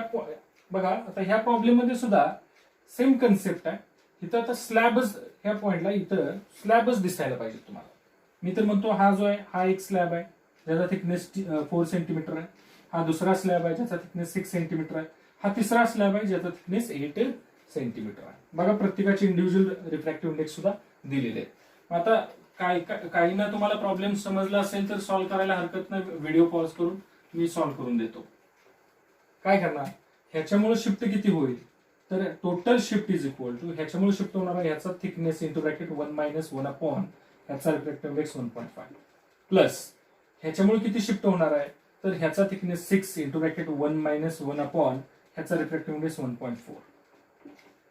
बघा आता ह्या प्रॉब्लेम मध्ये सुद्धा सेम कन्सेप्ट आहे. इथं आता स्लॅबच ह्या पॉइंटला इथं स्लॅबच दिसायला पाहिजे तुम्हाला. मी तर म्हणतो हा जो आहे हा एक स्लॅब आहे ज्याचा थिकनेस 4 सेंटीमीटर आहे. हा दुसरा स्लॅब आहे ज्याचा थिकनेस 6 सेंटीमीटर आहे. हा तिसरा स्लॅब आहे ज्याचा थिकनेस 8 सेंटीमीटर आहे. बघा प्रत्येकाचे इंडिव्हिज्युअल रिफ्रॅक्टिव्ह इंडेक्स सुद्धा दिलेले आहेत. आता काही ना तुम्हाला प्रॉब्लेम समजला असेल तर सॉल्व्ह करायला हरकत नाही. व्हिडिओ पॉज करून मी सॉल्व्ह करून देतो. काय करणार ह्याच्यामुळे शिफ्ट किती होईल तर total shift is equal to ह्याच्यामुळे शिफ्ट होणार आहे ह्याचा थिकनेस इंटू ब्रॅकेट 1 - 1 अपॉन ह्याचा रिफ्रॅक्टिव्ह इंडेक्स 1.5 प्लस ह्याच्यामुळे किती शिफ्ट होणार आहे तर ह्याचा थिकनेस 6 इंटू ब्रॅकेट 1 - 1 अपॉन ह्याचा रिफ्रॅक्टिव्ह इंडेक्स 1.4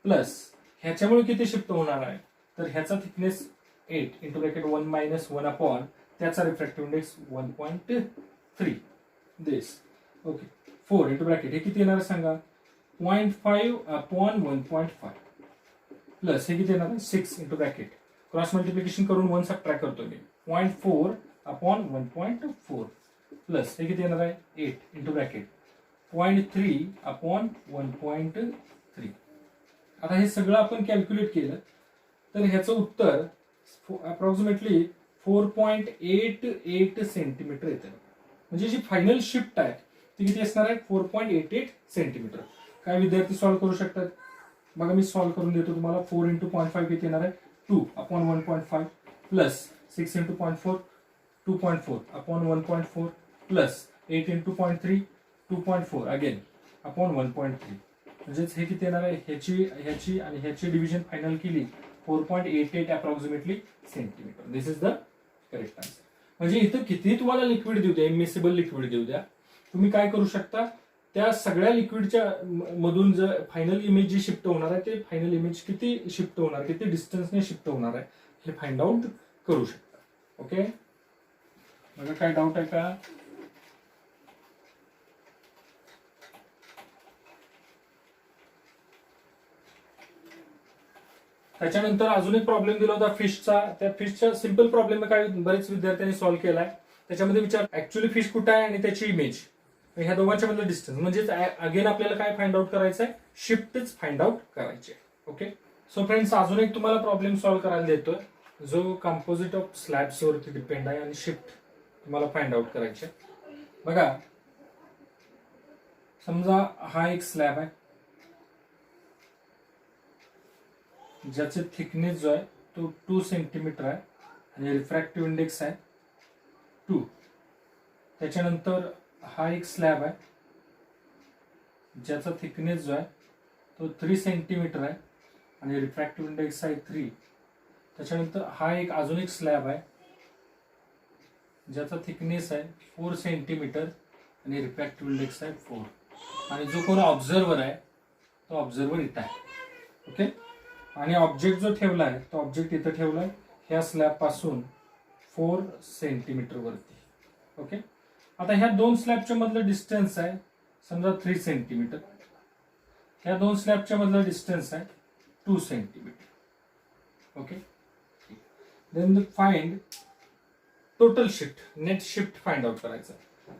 प्लस ह्याच्यामुळे किती शिफ्ट होणार आहे तर ह्याचा थिकनेस 8 इंटू ब्रॅकेट 1 - 1 अपॉन त्याचा refractive index 1.3 this okay 4 into bracket हे किती येणार सांगा 0.5 अपॉन 1.5 प्लस हे किती येणार आहे 6 इंटू ब्रॅकेट क्रॉस मल्टिप्लिकेशन करून 1 सबट्रॅक्ट करतो मी 0.4 अपॉन 1.4 प्लस हे किती येणार आहे 8 इंटू ब्रॅकेट 0.3 अपॉन 1.3. आता हे सगळं आपण कॅल्क्युलेट केलं तर ह्याचं उत्तर अप्रॉक्सिमेटली 4.88 सेंटीमीटर येतं. म्हणजे जी फायनल शिफ्ट आहे ती किती असणार आहे 4.88 सेंटीमीटर. काय विद्यार्थी सॉल्व्ह करू शकतात बघा मी सॉल्व्ह करून देतो तुम्हाला. 4 इंटू 0.5 किती येणार आहे 2 upon 1.5 plus 6 into 0.4 2.4 upon 1.4 plus 8 into 0.3 2.4 again upon 1.3 म्हणजेच हे किती येणार आहे ह्याची आणि ह्याची डिव्हिजन फायनल केली 4.88 approximately centimetre. This is the correct answer. म्हणजे इथं किती तुम्हाला लिक्विड देऊ द्या इमिसिबल लिक्विड देऊ द्या तुम्ही काय करू शकता त्या सगळ्या लिक्विडच्या मधून जर फायनल इमेज जी शिफ्ट होणार आहे ते फायनल इमेज किती शिफ्ट होणार किती डिस्टन्सने शिफ्ट होणार आहे हे फाइंड आउट करू शकता. ओके बघा काय डाऊट आहे का त्याच्यानंतर अजून एक प्रॉब्लेम दिला होता फिशचा. त्या फिशचा सिंपल प्रॉब्लेम काय बरेच विद्यार्थ्यांनी सॉल्व्ह केलाय. त्याच्यामध्ये विचार ऍक्च्युअली फिश कुठे आहे आणि त्याची इमेज ह्या दोघांच्या मधलं डिस्टन्स म्हणजेच अगेन आपल्याला काय फाइंड आउट करायचं आहे शिफ्टच फाइंड आउट करायची आहे. ओके सो फ्रेंड्स अजून एक तुम्हाला प्रॉब्लेम सॉल्व्ह करायला देतोय जो कंपोजिट ऑफ स्लॅब्स वरती डिपेंड आहे आणि शिफ्ट तुम्हाला फाइंड आउट करायची आहे. बघा समजा हा एक स्लॅब आहे ज्याचे थिकनेस जो आहे तो 2 सेंटीमीटर आहे आणि रिफ्रॅक्टिव्ह इंडेक्स आहे 2. त्याच्यानंतर हा एक स्लॅब आहे ज्याचा थिकनेस जो आहे तो 3 सेंटीमीटर आहे आणि रिफ्रॅक्टिव्ह इंडेक्स आहे 3. त्याच्यानंतर हा एक अजून एक स्लॅब आहे ज्याचा थिकनेस आहे 4 सेंटीमीटर आणि रिफ्रॅक्टिव्ह इंडेक्स आहे 4. आणि जो कोण ऑब्झर्वर आहे तो ऑब्झर्वर इथं आहे. ओके आणि ऑब्जेक्ट जो ठेवला आहे तो ऑब्जेक्ट इथं ठेवलाय ह्या स्लॅब पासून 4 सेंटीमीटर वरती. ओके आता ह्या दोन स्लॅबच्या मधलं डिस्टन्स आहे समजा 3 सेंटीमीटर. ह्या दोन स्लॅबच्या मधलं डिस्टन्स आहे 2 centimetre. Okay then find total shift net shift find out करायचं.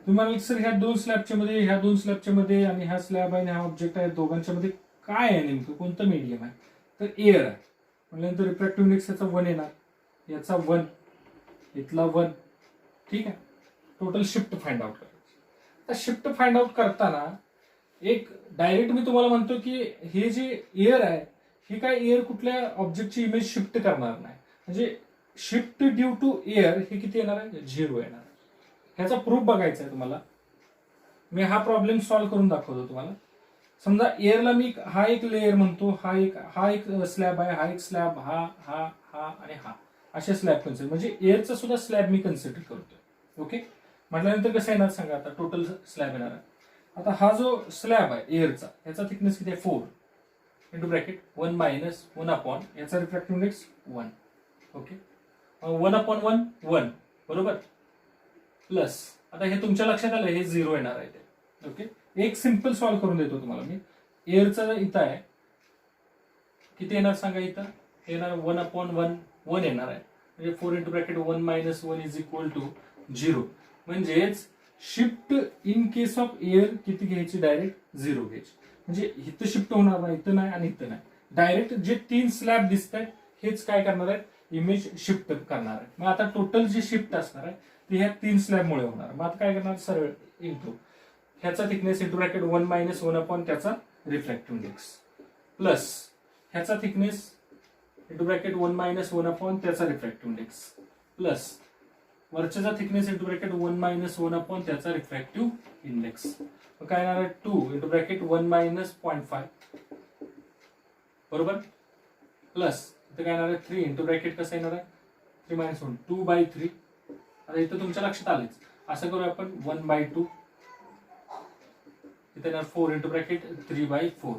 तुम्हाला सर ह्या दोन स्लॅबच्या मध्ये आणि ह्या स्लॅब आहे आणि हा ऑब्जेक्ट आहे दोघांच्या मध्ये काय आहे नेमकं कोणतं मीडियम आहे तर एअर आहे. म्हटल्यानंतर रिफ्रॅक्टिव्ह इंडेक्स याचा 1 येणार याचा 1 इथला 1 ठीक आहे. टोटल शिफ्ट फाइंड आउट करायची. आता शिफ्ट फाइंड आउट करताना एक डायरेक्ट मी तुम्हाला म्हणतो की हे जे एअर आहे हे काय एअर कुठल्या ऑब्जेक्टची इमेज शिफ्ट करणार नाही. म्हणजे शिफ्ट ड्यू टू एअर हे किती येणार आहे 0 येणार. ह्याचा प्रूफ बघायचा आहे तुम्हाला. मी हा प्रॉब्लेम सॉल्व्ह करून दाखवतो तुम्हाला. समजा एअरला मी हा एक लेअर म्हणतो हा एक स्लॅब आहे हा एक स्लॅब हा हा हा आणि हा असे स्लॅब कन्सिडर म्हणजे एअरचा सुद्धा स्लॅब मी कन्सिडर करतोय. ओके म्हटल्यानंतर कसं येणार सांगा आता टोटल स्लॅब येणार आहे. आता हा जो स्लॅब आहे एअरचा याचा थिकनेस किती आहे 4 इंटू ब्रॅकेट 1 - 1 अपॉन याचा रिफ्रॅक्टिव्ह इंडेक्स 1. ओके 1 अपॉन 1 1 बरोबर प्लस आता हे तुमच्या लक्षात आलं हे 0 येणार आहे ते. ओके एक सिंपल सॉल्व्ह करून देतो तुम्हाला मी. एअरचा इथं आहे किती येणार सांगा इथं येणार 1 अपॉन 1 येणार आहे म्हणजे 4 into bracket 1 - 1 is equal to 0. म्हणजेच shift in case of air किती घ्यायची, डायरेक्ट 0 घ्यायची. म्हणजे इथं शिफ्ट होणार नाही, इथं नाही आणि इथं नाही. डायरेक्ट जे 3 स्लॅब दिसत आहेत हेच काय करणार आहेत, इमेज शिफ्ट करणार आहे. मग आता टोटल जे शिफ्ट असणार आहे ते ह्या 3 स्लॅबमुळे होणार. मग आता काय करणार, सरळ इंटू ह्याचा थिकनेस इंटू ब्रॅकेट 1 - 1 अपॉन त्याचा रिफ्रॅक्टिव्ह इंडेक्स, प्लस ह्याचा थिकनेस इंटू ब्रॅकेट 1 - 1 अपॉन त्याचा रिफ्रॅक्टिव्ह इंडेक्स, प्लस वरच्याचा थिकनेस इंटू ब्रॅकेट 1 - 1 अपॉन त्याचा रिफ्रॅक्टिव्ह इंडेक्स. मग काय येणार आहे, 2 इंटू ब्रॅकेट 1 - 0.5 बरोबर, प्लस इथं काय येणार आहे 3 इंटू ब्रॅकेट कसं येणार आहे 3 - 1 2/3. आता इथं तुमच्या लक्षात आलेच. असं करूया आपण 1/2. इथे येणार 4 इंटू ब्रॅकेट 3/4.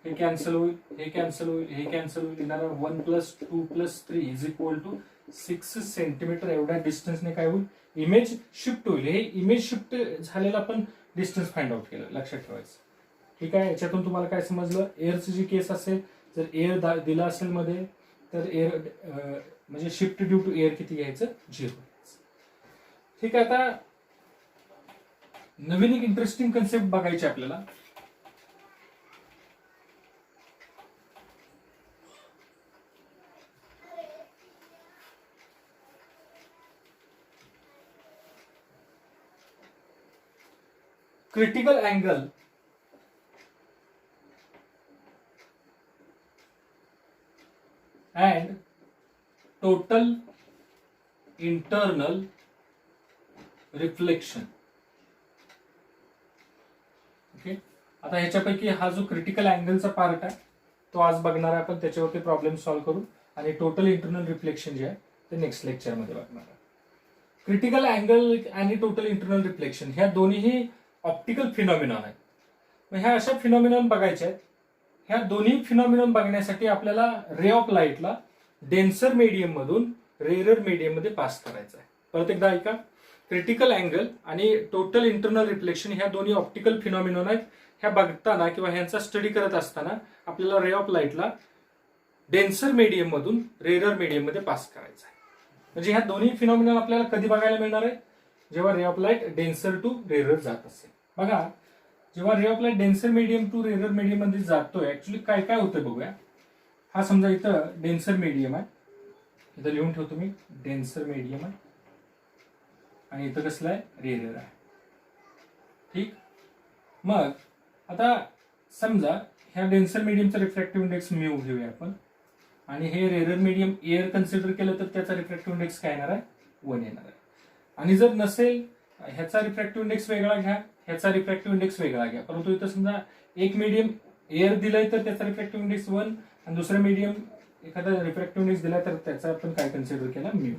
हे कॅन्सल होईल, हे कॅन्सल होईल, हे कॅन्सल होईल. येणार 1 + 2 + 3 इज इक्वल टू 6 सेंटीमीटर. एवढ्या डिस्टन्सने काय होईल, इमेज शिफ्ट होईल. हे इमेज शिफ्ट झालेला आपण डिस्टन्स फाइंड आउट केलं, लक्षात ठेवायचं. ठीक आहे. याच्यातून तुम्हाला काय समजलं, एअरची जी केस असेल, जर एअर दिला असेल मध्ये तर एअर म्हणजे शिफ्ट ड्यू टू एअर किती घ्यायचं, 0. ठीक आहे. आता नवीन एक इंटरेस्टिंग कन्सेप्ट बघायची आपल्याला. Critical angle and total internal reflection. Okay. आता ह्याच्यापैकी हा जो क्रिटिकल अँगलचा पार्ट आहे तो आज बघणार आहे आपण, त्याच्यावरती प्रॉब्लेम सॉल्व्ह करू. आणि टोटल इंटरनल रिफ्लेक्शन जे आहे ते नेक्स्ट लेक्चरमध्ये बघणार आहे. क्रिटिकल अँगल आणि टोटल इंटरनल रिफ्लेक्शन ह्या दोन्हीही ऑप्टिकल फिनॉमिनॉन आहेत. मग ह्या अशा फिनॉमिनॉन बघायच्या आहेत. ह्या दोन्ही फिनॉमिनॉन बघण्यासाठी आपल्याला रे ऑफ लाईटला डेन्सर मीडियम मधून रेअरर मीडियम मध्ये पास करायचं आहे. परत एकदा ऐका, क्रिटिकल अँगल आणि टोटल इंटरनल रिफ्लेक्शन ह्या दोन्ही ऑप्टिकल फिनॉमिनॉन आहेत. ह्या बघताना किंवा ह्यांचा स्टडी करत असताना आपल्याला रे ऑफ लाईटला डेन्सर मीडियम मधून रेअरर मीडियम मध्ये पास करायचं आहे. म्हणजे ह्या दोन्ही फिनॉमिनॉन आपल्याला कधी बघायला मिळणार आहे, जेव्हा ray of light denser to rarer जात असेल. बघा, जेव्हा ray of light denser medium to rarer medium मध्ये जातोय, ऍक्च्युली काय काय होतं बघूया. हा समजा इथं डेन्सर मीडियम आहे, इथं लिहून ठेवतो मी, डेन्सर मीडियम आहे आणि इथं कसलं आहे, रेअरर आहे. ठीक. मग आता समजा ह्या डेन्सर मीडियमचा रिफ्रॅक्टिव्ह इंडेक्स म्यू घेऊया आपण, आणि हे रेअरर मीडियम एअर कन्सिडर केलं तर त्याचा रिफ्रॅक्टिव्ह इंडेक्स काय येणार आहे, 1 येणार आहे. आणि जर नसेल, ह्याचा रिफ्रॅक्टिव्ह इंडेक्स वेगळा घ्या, ह्याचा रिफ्रॅक्टिव्ह इंडेक्स वेगळा घ्या. परंतु इथं समजा एक मीडियम एअर दिलाय तर त्याचा रिफ्रॅक्टिव्ह इंडेक्स 1 आणि दुसरा मीडियम एखादा रिफ्रॅक्टिव्ह इंडेक्स दिलाय तर त्याचा आपण काय कन्सिडर केला, म्यू.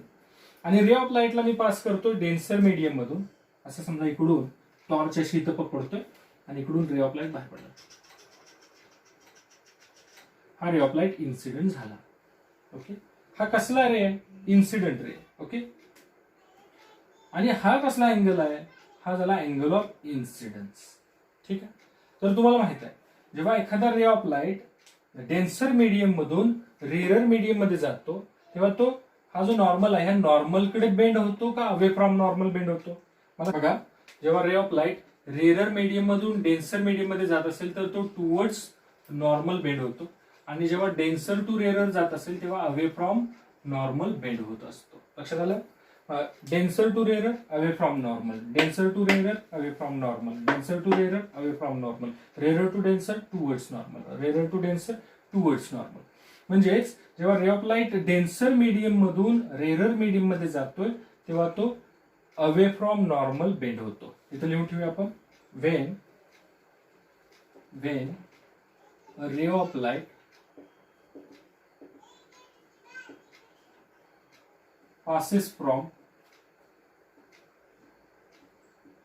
आणि रे ऑफ लाईटला मी पास करतो डेन्सर मीडियम मधून. असं समजा इकडून टॉर्च अशी इथं पकडतोय आणि इकडून रे ऑफ लाईट बाहेर पडला. हा रे ऑफ लाईट इन्सिडेंट झाला. ओके. हा कसला रे आहे, इन्सिडेंट रे. ओके. आणि हा कसला अँगल आहे, हा झाला अँगल ऑफ इन्सिडन्स. ठीक आहे. तर तुम्हाला माहित आहे, जेव्हा एखादा रे ऑफ लाईट डेन्सर मीडियम मधून रेअरर मीडियम मध्ये जातो तेव्हा तो हा जो नॉर्मल आहे ह्या नॉर्मल कडे बेंड होतो का अवे फ्रॉम नॉर्मल बेंड होतो. मला बघा, जेव्हा ray of light rarer medium मधून डेन्सर मीडियम मध्ये जात असेल तर तो टुवर्ड्स नॉर्मल बेंड होतो, आणि जेव्हा डेन्सर टू रेअरर जात असेल तेव्हा अवे फ्रॉम नॉर्मल बेंड होत असतो. लक्षात आलं. Denser to rarer away from normal, denser to rarer away from normal, denser to rarer away from normal, rarer to denser towards normal, rarer to denser towards normal. म्हणजेच जेव्हा ray of light denser medium मधून rarer medium मध्ये जातोय तेव्हा तो away from normal bend होतो. इथं लिहून ठेवूया आपण, Wien ray of light passes from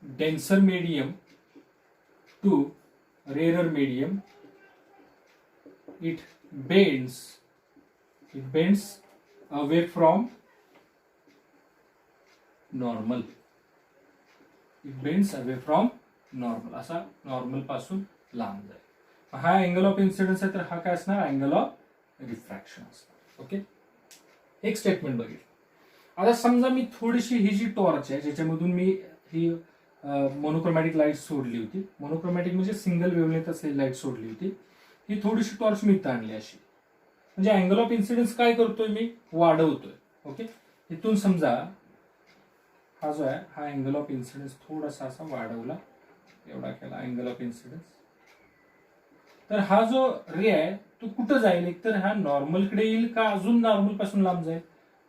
denser medium to rarer medium, it bends away from normal. It bends away from normal. असा नॉर्मल पासून लांब जाईल. हा अँगल ऑफ इन्सिडन्स आहे, तर हा काय असणार, अँगल ऑफ रिफ्रॅक्शन असणार. ओके. एक स्टेटमेंट बघितलं. आता समजा मी थोडीशी ही जी टॉर्च आहे ज्याच्यामधून मी ही मोनोक्रोमॅटिक लाईट सोडली होती. मोनोक्रोमॅटिक म्हणजे सिंगल वेव्हलेंथ असलेली लाईट सोडली होती. ही थोडीशी टॉर्च मी इथं आणली अशी. म्हणजे अँगल ऑफ इन्सिडन्स काय करतोय मी, वाढवतोय. ओके, इथून समजा हा जो आहे हा अँगल ऑफ इन्सिडन्स थोडासा असा वाढवला, एवढा केला अँगल ऑफ इन्सिडन्स. तर हा जो रे आहे तो कुठं जाईल, एकतर हा नॉर्मलकडे येईल का अजून नॉर्मल पासून लांब जाईल.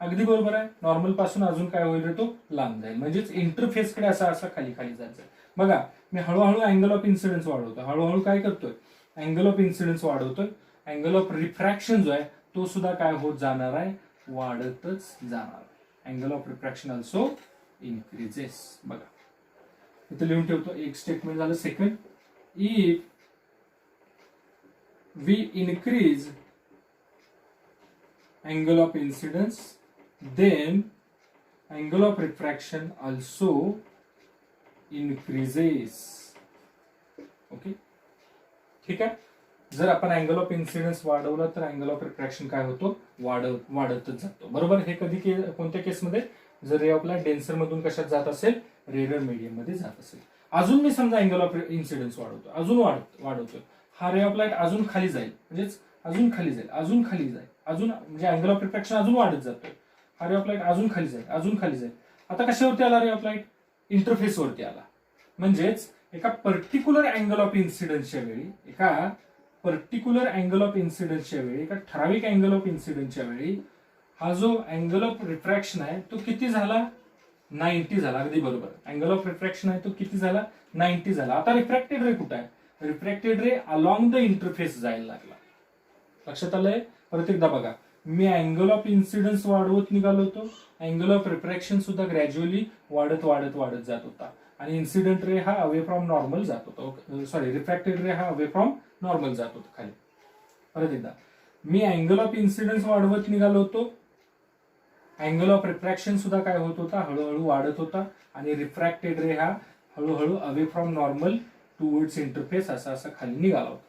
अगदी बरोबर आहे, नॉर्मल पासून अजून काय होईल रे, तो लांब जाईल. म्हणजेच इंटरफेसकडे असा असा खाली खाली जायचं. बघा मी हळूहळू अँगल ऑफ इन्सिडन्स वाढवतो, हळूहळू काय करतोय, अँगल ऑफ इन्सिडन्स वाढवतोय. अँगल ऑफ रिफ्रॅक्शन जो आहे तो सुद्धा काय होत जाणार आहे, वाढतच जाणार. Angle of refraction also increases. बघा इथे लिहून ठेवतो, एक स्टेटमेंट झालं. Second, if we increase angle of incidence then angle of refraction also increases. Okay, ठीक आहे. जर आपण अँगल ऑफ इन्सिडन्स वाढवलं तर अँगल ऑफ रिफ्रॅक्शन काय होतो, वाढतच जातो. बरोबर. हे कधी कोणत्या केसमध्ये, जर रे ऑफ लाईट डेन्सर मधून कशात जात असेल, रेअर मीडियम मध्ये जात असेल. अजून मी समजा अँगल ऑफ इन्सिडन्स वाढवतो, अजून वाढवतोय, हा रे ऑफ लाईट अजून खाली जाईल, म्हणजेच अजून खाली जाईल, अजून खाली जाईल, अजून म्हणजे अँगल ऑफ रिफ्रॅक्शन अजून वाढत जातोय. हा रे ऑफ लाईट अजून खाली जाईल, अजून खाली जाईल. आता कशावरती आला रे ऑफ लाईट, इंटरफेसवरती आला. म्हणजेच एका पर्टिक्युलर अँगल ऑफ इन्सिडन्सच्या वेळी, एका पर्टिक्युलर अँगल ऑफ इन्सिडन्सच्या वेळी, एका ठराविक अँगल ऑफ इन्सिडन्सच्या वेळी हा जो अँगल ऑफ रिफ्रॅक्शन आहे तो किती झाला, 90 झाला. अगदी बरोबर, अँगल ऑफ रिफ्रॅक्शन आहे तो किती झाला, 90 झाला. आता रिफ्रॅक्टेड रे कुठे आहे, refracted ray along the interface जायला लागला. लक्षात आलंय. परत एकदा बघा, मी अँगल ऑफ इन्सिडन्स वाढवत निघालो होतो, अँगल ऑफ रिफ्रॅक्शन सुद्धा ग्रॅज्युअली वाढत वाढत वाढत जात होता, आणि इन्सिडेंट रे हा अवे फ्रॉम नॉर्मल जात होता. सॉरी, रिफ्रॅक्टेड रे हा अवे फ्रॉम नॉर्मल जात होता खाली. परत एकदा, मी अँगल ऑफ इन्सिडन्स वाढवत निघालो होतो, अँगल ऑफ रिफ्रॅक्शन सुद्धा काय होत होता, हळूहळू वाढत होता, आणि रिफ्रॅक्टेड रे हा हळूहळू away from normal towards interface असा असा खाली निघाला होता.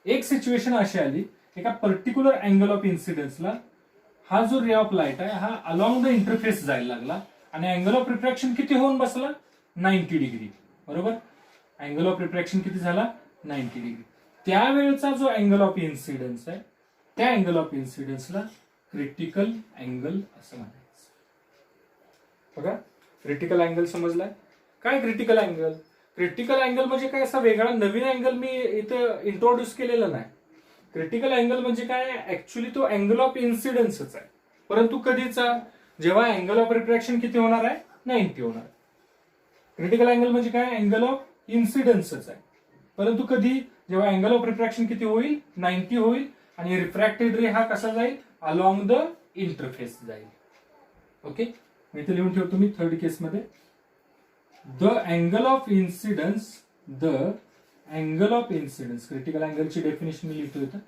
एक सिच्युएशन अशी आली, एका पर्टिक्युलर अँगल ऑफ इन्सिडन्सला हा जो रे ऑफ लाईट आहे हा अलॉंग द इंटरफेस जायला लागला, आणि अँगल ऑफ रिफ्रॅक्शन किती होऊन बसला, 90 डिग्री. बरोबर, अँगल ऑफ रिफ्रॅक्शन किती झाला, 90 डिग्री. त्यावेळेचा जो अँगल ऑफ इन्सिडन्स आहे त्या अँगल ऑफ इन्सिडन्सला क्रिटिकल अँगल असं म्हणायचं. बघा, क्रिटिकल अँगल समजलाय. काय क्रिटिकल अँगल, क्रिटिकल अँगल म्हणजे काय, असा वेगळा नवीन अँगल मी इथं इंट्रोड्यूस केलेला नाही. क्रिटिकल अँगल म्हणजे काय, ऍक्च्युली तो अँगल ऑफ इन्सिडन्सच आहे, परंतु कधीचा, जेव्हा अँगल ऑफ रिफ्रॅक्शन किती होणार आहे, 90 होणार. क्रिटिकल अँगल म्हणजे काय, अँगल ऑफ इन्सिडन्सच आहे, परंतु कधी, जेव्हा अँगल ऑफ रिफ्रॅक्शन किती होईल, 90 होईल, आणि रिफ्रॅक्टेड रे हा कसा जाईल, अलॉंग द इंटरफेस जाईल. ओके, मी इथे लिहून ठेवतो मी थर्ड केसमध्ये, the angle of incidence, the angle of incidence, critical अँगलची डेफिनेशन मी लिहितो इथं.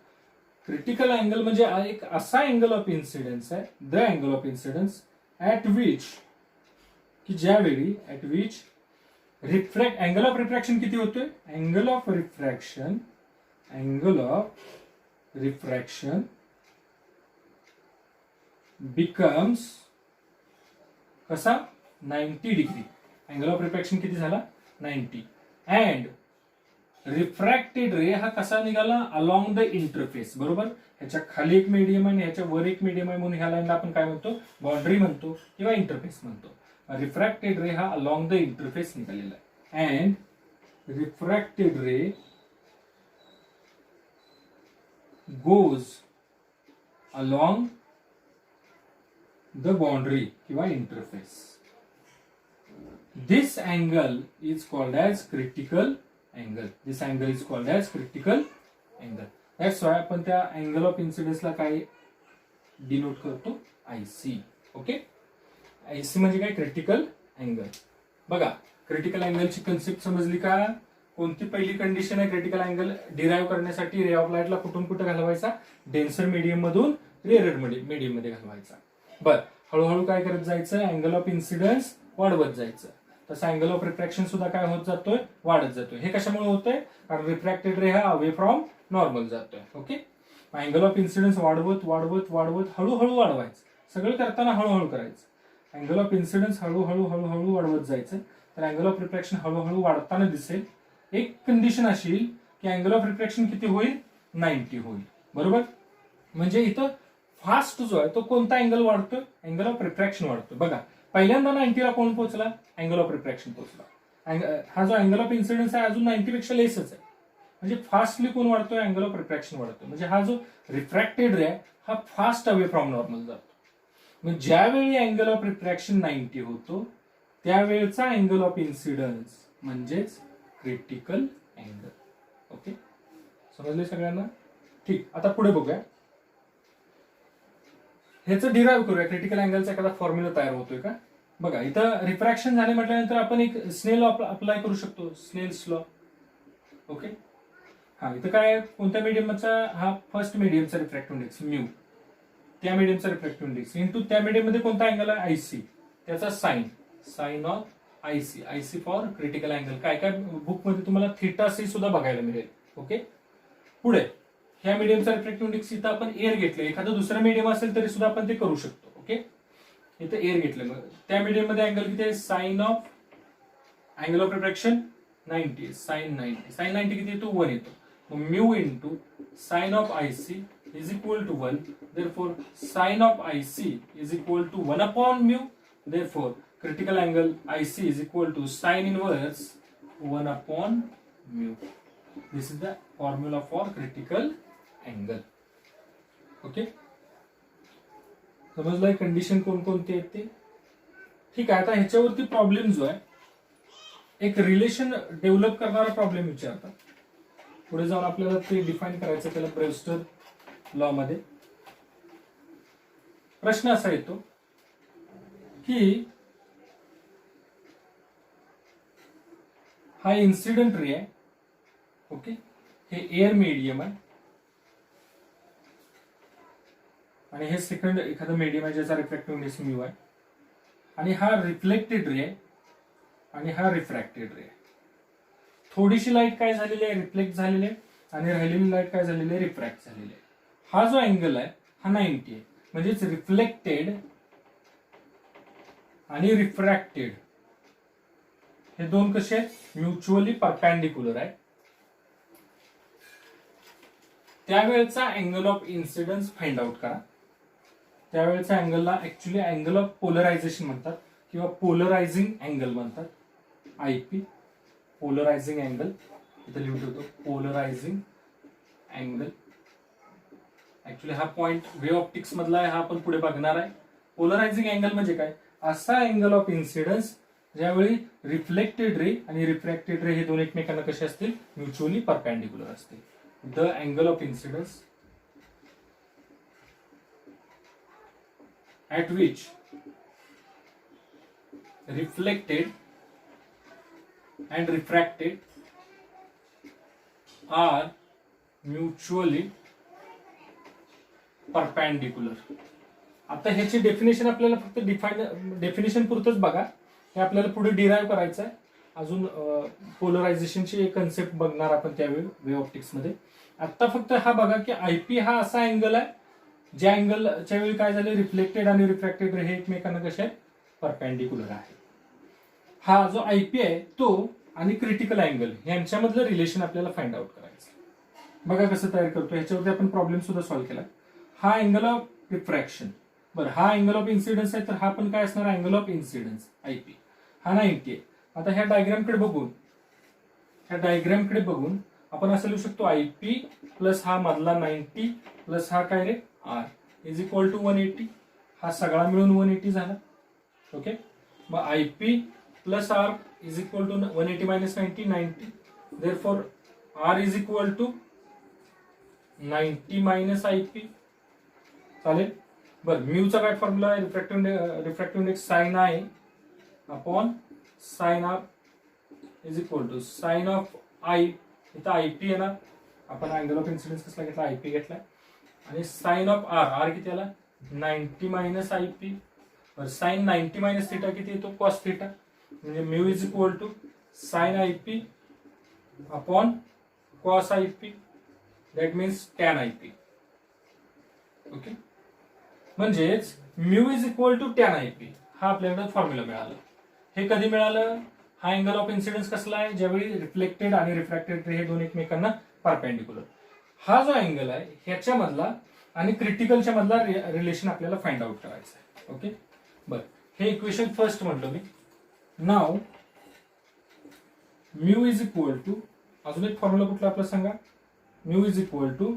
क्रिटिकल अँगल म्हणजे एक असा अँगल ऑफ इन्सिडन्स आहे, the angle of incidence at which, की ज्यावेळी, at which angle of refraction किती होतोय, angle of refraction, angle of refraction becomes कसा, 90 डिग्री. अँगल ऑफ रिफ्रॅक्शन किती झाला, 90, अँड रिफ्रॅक्टेड रे हा कसा निघाला, अलॉंग द इंटरफेस. बरोबर, ह्याच्या खाली एक मीडियम आहे आणि ह्याच्या वर एक मीडियम आहे, म्हणून ह्या लाईनला आपण काय म्हणतो, बाउंड्री म्हणतो किंवा इंटरफेस म्हणतो. रिफ्रॅक्टेड रे हा अलॉंग द इंटरफेस निघालेला आहे, and refracted ray goes along the boundary किंवा interface. This angle is called as critical angle. This angle is called as critical angle. That's why आपण त्या अँगल ऑफ इन्सिडन्सला काय denote करतो, IC. Okay, IC म्हणजे काय, critical angle. बघा, critical अँगलची concept समजली का. कोणती पहिली कंडिशन आहे क्रिटिकल अँगल डिराईव्ह करण्यासाठी, रे ऑफ लाईटला कुठून कुठे घालवायचा, डेन्सर मीडियम मधून रेअर मीडियम मध्ये घालवायचा. बर, हळूहळू काय करत जायचं, अँगल ऑफ इन्सिडन्स वाढवत जायचं. तसं अँगल ऑफ रिफ्रॅक्शन सुद्धा काय होत जातोय, वाढत जातोय. हे कशामुळे होतंय, कारण रिफ्रॅक्टेड रे हा अवे फ्रॉम नॉर्मल जातोय. ओके, अँगल ऑफ इन्सिडन्स वाढवत वाढवत वाढवत हळूहळू वाढवायचं, सगळं करताना हळूहळू करायचं. अँगल ऑफ इन्सिडन्स हळूहळू हळूहळू वाढवत जायचं. तर अँगल ऑफ रिफ्रॅक्शन हळूहळू वाढताना दिसेल. एक कंडिशन अशी येईल की अँगल ऑफ रिफ्रॅक्शन किती होईल, 90 होईल. बरोबर. म्हणजे इथं फास्ट जो आहे तो कोणता अँगल वाढतोय, अँगल ऑफ रिफ्रॅक्शन वाढतोय. बघा पहिल्यांदा 90 ला कोण पोहोचला, अँगल ऑफ रिफ्रॅक्शन पोहोचला. हा जो अँगल ऑफ इन्सिडन्स आहे अजून 90 पेक्षा लेसच आहे. म्हणजे फास्टली कोण वाढतोय, अँगल ऑफ रिफ्रॅक्शन वाढतोय. म्हणजे हा जो रिफ्रॅक्टेड रे आहे हा फास्ट अवे फ्रॉम नॉर्मल जातो. मग ज्यावेळी अँगल ऑफ रिफ्रॅक्शन 90 होतो त्यावेळेचा अँगल ऑफ इन्सिडन्स म्हणजेच क्रिटिकल अँगल. ओके, समजले सगळ्यांना? ठीक. आता पुढे बघूया, ह्याचं डिराईव्ह करूया. क्रिटिकल अँगलचा एखादा फॉर्म्युला तयार होतोय का बघा. इथं रिफ्रॅक्शन झाले म्हटल्यानंतर आपण एक स्नेल लॉ अप्लाय करू शकतो, स्नेल्स लॉ. ओके. हा इथं काय, कोणत्या मीडियमचा, हा फर्स्ट मीडियमचा रिफ्रॅक्टिव्ह इंडेक्स म्यू, त्या मीडियमचा रिफ्रॅक्टिव्ह इंडेक्स इंटू त्या मीडियम मध्ये कोणता अँगल आहे, आयसी, त्याचा sine, sine of I C, I C for critical angle. काय काय बुक मध्ये तुम्हाला थीटा सी सुद्धा बघायला मिळेल. ओके. पुढे ह्या मीडियमचा रिफ्रॅक्टिव्ह इंडेक्स इथं आपण एअर घेतलं, एखादं दुसरं मीडियम असेल तरी सुद्धा आपण ते करू शकतो. ओके. इथं एअर घेतलं, मग त्या मीडियम मध्ये अँगल किती आहे, sine of angle of refraction 90, sine 90, sine 90 किती येतो, 1 येतो. मग mu into sine of I C is equal to 1. Therefore, sin of IC is equal to 1 upon mu. Therefore, critical angle IC is equal to sin inverse 1 upon mu. This is the formula for critical angle. Okay. समजलंय condition कोणकोणती आहेत ते? ठीक आहे. आता ह्याच्यावरती problem जो आहे, एक रिलेशन डेव्हलप करणारा प्रॉब्लेम विचारतात. पुढे जाऊन आपल्याला ते डिफाइन करायचं, त्याला ब्रेवस्टर लॉ मध्ये. प्रश्न असा येतो की हा इन्सिडेंट रे आहे. ओके. हे एअर मीडियम आहे आणि हे सेकंड एखादं मीडियम आहे ज्याचा रिफ्रॅक्टिव्ह इंडेक्स म्यू आहे. आणि हा रिफ्लेक्टेड रे आहे आणि हा रिफ्रॅक्टेड रे आहे. थोडीशी लाईट काय झालेली आहे, रिफ्लेक्ट झालेली आहे, आणि राहिलेली लाईट काय झालेली आहे, रिफ्रॅक्ट झालेली आहे. हा जो अँगल आहे हा 90 आहे. म्हणजेच रिफ्लेक्टेड आणि रिफ्रॅक्टेड हे दोन कसे आहेत, म्युच्युअली परपॅन्डिक्युलर आहे. त्यावेळेचा angle of incidence find out करा. त्यावेळेचा अँगलला ऍक्च्युली अँगल ऑफ पोलरायझेशन म्हणतात किंवा पोलरायझिंग अँगल म्हणतात. आयपी, पोलरायझिंग अँगल, इथे लिहून ठेवतो, पोलरायझिंग अँगल. ऍक्च्युली हा पॉइंट वेव्ह ऑप्टिक्स मधला आहे, हा आपण पुढे बघणार आहे. पोलरायझिंग अँगल म्हणजे काय, असा अँगल ऑफ इन्सिडन्स ज्यावेळी रिफ्लेक्टेड रे आणि रिफ्रॅक्टेड रे हे दोन एकमेकांना कसे असतील, म्युच्युअली परपॅन्डिक्युलर असतील. The angle of incidence at which reflected and refracted are mutually perpendicular. आता ह्याची डेफिनेशन आपल्याला फक्त डेफिनेशन पुरतच बघा, हे आपल्याला पुढे डिराईव्ह करायचं आहे. अजून पोलरायझेशनची एक कन्सेप्ट बघणार आपण त्यावेळी वेव्ह ऑप्टिक्स मध्ये. आता फक्त हा बघा की आयपी हा असा अँगल आहे ज्या अँगलच्या वेळी काय झाले, रिफ्लेक्टेड आणि रिफ्रॅक्टेड रे हे एकमेकांना कसे आहेत, परपॅन्डिक्युलर आहे. हा जो आयपी आहे तो आणि क्रिटिकल अँगल यांच्यामधलं रिलेशन आपल्याला फाइंड आउट करायचं. बघा कसं तयार करतो, ह्याच्यावरती आपण प्रॉब्लेम सुद्धा सॉल्व्ह केला. हा अँगल ऑफ रिफ्रॅक्शन, बरं हा अँगल ऑफ इन्सिडन्स आहे, तर हा पण काय असणार, अँगल ऑफ इन्सिडन्स आयपी, हा 90 आहे. आता ह्या डायग्रामकडे बघून आपण असं लिहू शकतो, आयपी प्लस हा मधला 90 प्लस हा काय रे, आर इज इक्वल टू 180. हा सगळा मिळून 180 झाला. ओके. मग I P plus r is equal to 180 minus 90, 90. Therefore r is equal to 90 minus I P. चालेल. बरं, म्यूचा काय फॉर्म्युला आहे, refractive index sine I upon sine r is equal to sine of I. इथं आयपी आहे ना, आपण अँगल ऑफ इन्सिडन्स कसला घेतला, आयपी घेतलाय, आणि साइन ऑफ आर, आर किती आला, 90 minus I P. Sine 90 minus theta किती येतो, कॉस थिटा. म्हणजे mu is equal to sine I P upon cos I P, that means tan I P. Okay. म्हणजेच mu is equal to tan I P हा आपल्याकडे formula मिळाला. हे कधी मिळालं, हा अँगल ऑफ इन्सिडन्स कसला आहे, ज्यावेळी रिफ्लेक्टेड आणि रिफ्रॅक्टेड रे हे दोन एकमेकांना परपेंडिक्युलर. हा जो अँगल आहे ह्याच्यामधला आणि क्रिटिकलच्या मधला रिलेशन आपल्याला फाइंड आउट करायचं आहे. ओके, बर, हे इक्वेशन फर्स्ट म्हटलं मी. नाव म्यू इज इक्वल टू, अजून एक फॉर्म्युला कुठला आपला सांगा, म्यू इज इक्वल टू,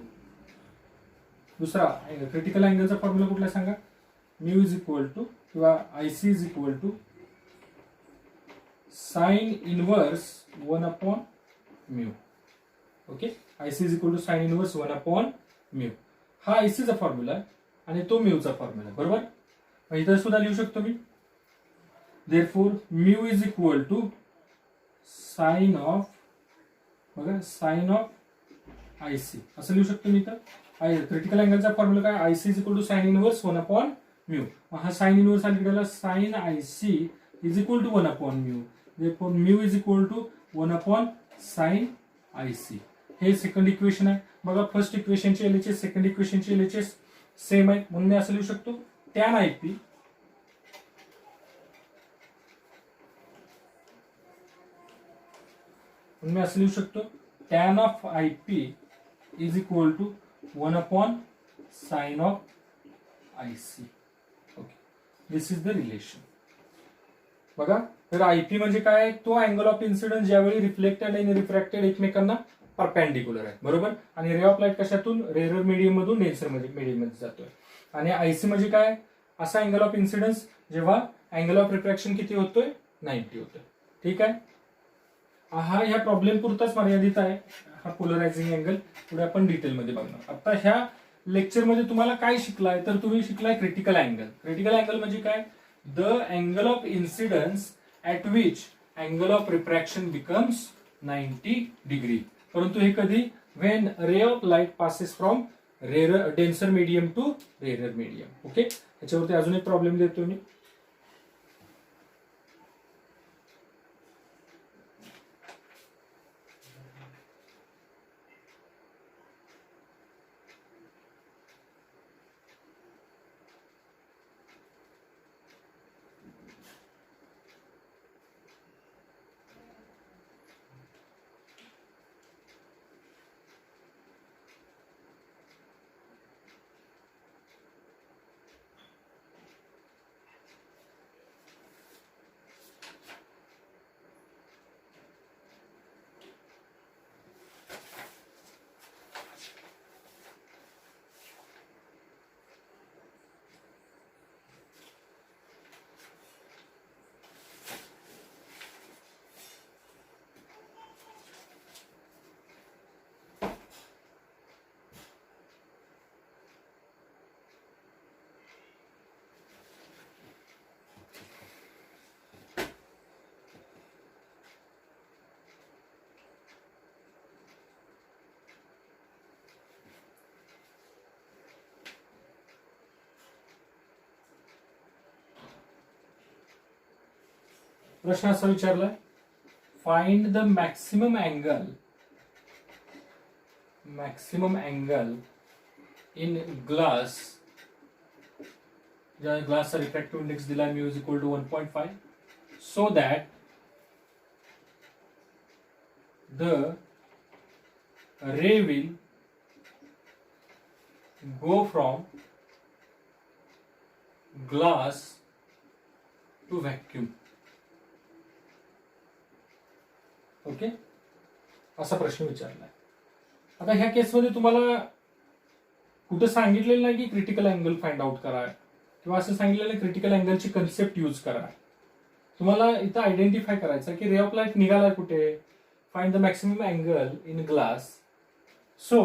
दुसरा क्रिटिकल अँगलचा फॉर्म्युला कुठला सांगा, म्यू इज इक्वल टू किंवा I C is equal to sine inverse 1/म्यू. Okay, I C is equal to sine inverse 1/म्यू. हा आयसीचा फॉर्म्युला आहे आणि तो म्यूचा फॉर्म्युला, बरोबर. इथं सुद्धा लिहू शकतो मी. Therefore mu is equal to sine of, बघा, साइन ऑफ आयसी असं लिहू शकतो मी इथं. क्रिटिकल अँगलचा फॉर्म्युला काय, I C is equal to sine inverse 1/म्यू. हा साइन इनवर्स आली sine I C is equal to 1/म्यू. Therefore mu is equal to 1/साइन आयसी. हे सेकंड इक्वेशन आहे. बघा, फर्स्ट इक्वेशनचे एलएचएस, सेकंड इक्वेशनचे एलएचएस सेम आहे, म्हणून मी असं लिहू शकतो टॅन आयपी मी असं लिहू शकतो tan of I P is equal to 1/साइन of I C. Okay, this is the relation. बघा, तर आयपी म्हणजे काय, तो अँगल ऑफ इन्सिडन्स ज्यावेळी रिफ्लेक्टेड आणि रिफ्रॅक्टेड एकमेकांना परपेंडिक्युलर आहे, बरोबर. आणि रे ऑफ लाईट कशातून, रेअर मीडियम मधून डेन्सर मीडियम मध्ये जातोय. आणि आयसी म्हणजे काय, असा अँगल ऑफ इन्सिडन्स जेव्हा अँगल ऑफ रिफ्रॅक्शन किती होतोय, 90 होतोय. ठीक आहे, हा ह्या प्रॉब्लेम पुरताच मर्यादित आहे हा पोलरायझिंग अँगल. पुढे आपण डिटेलमध्ये बघणार. आता ह्या लेक्चरमध्ये तुम्हाला काय शिकलाय, तर तुम्ही शिकलाय क्रिटिकल अँगल. क्रिटिकल अँगल म्हणजे काय, the angle of incidence at which angle of refraction becomes 90 degree. परंतु हे कधी, when ray of light passes from denser medium to rare medium. Okay, याच्यावरती अजून एक प्रॉब्लेम देतो मी. प्रश्न असा विचारलाय, find the maximum angle in glass, ज्या ग्लासचा रिफ्रॅक्टिव्ह इंडेक्स दिला mu is equal to 1.5, so that the ray will go from glass to vacuum. Okay, असा प्रश्न विचारलाय. आता ह्या केसमध्ये तुम्हाला कुठं सांगितलेलं नाही की क्रिटिकल अँगल फाइंड आउट करा किंवा असं सांगितलेलं क्रिटिकल अँगलची कन्सेप्ट यूज करा. तुम्हाला इथं आयडेंटिफाय करायचं की रे ऑफ लाईट निघाला कुठे, find the maximum angle in glass so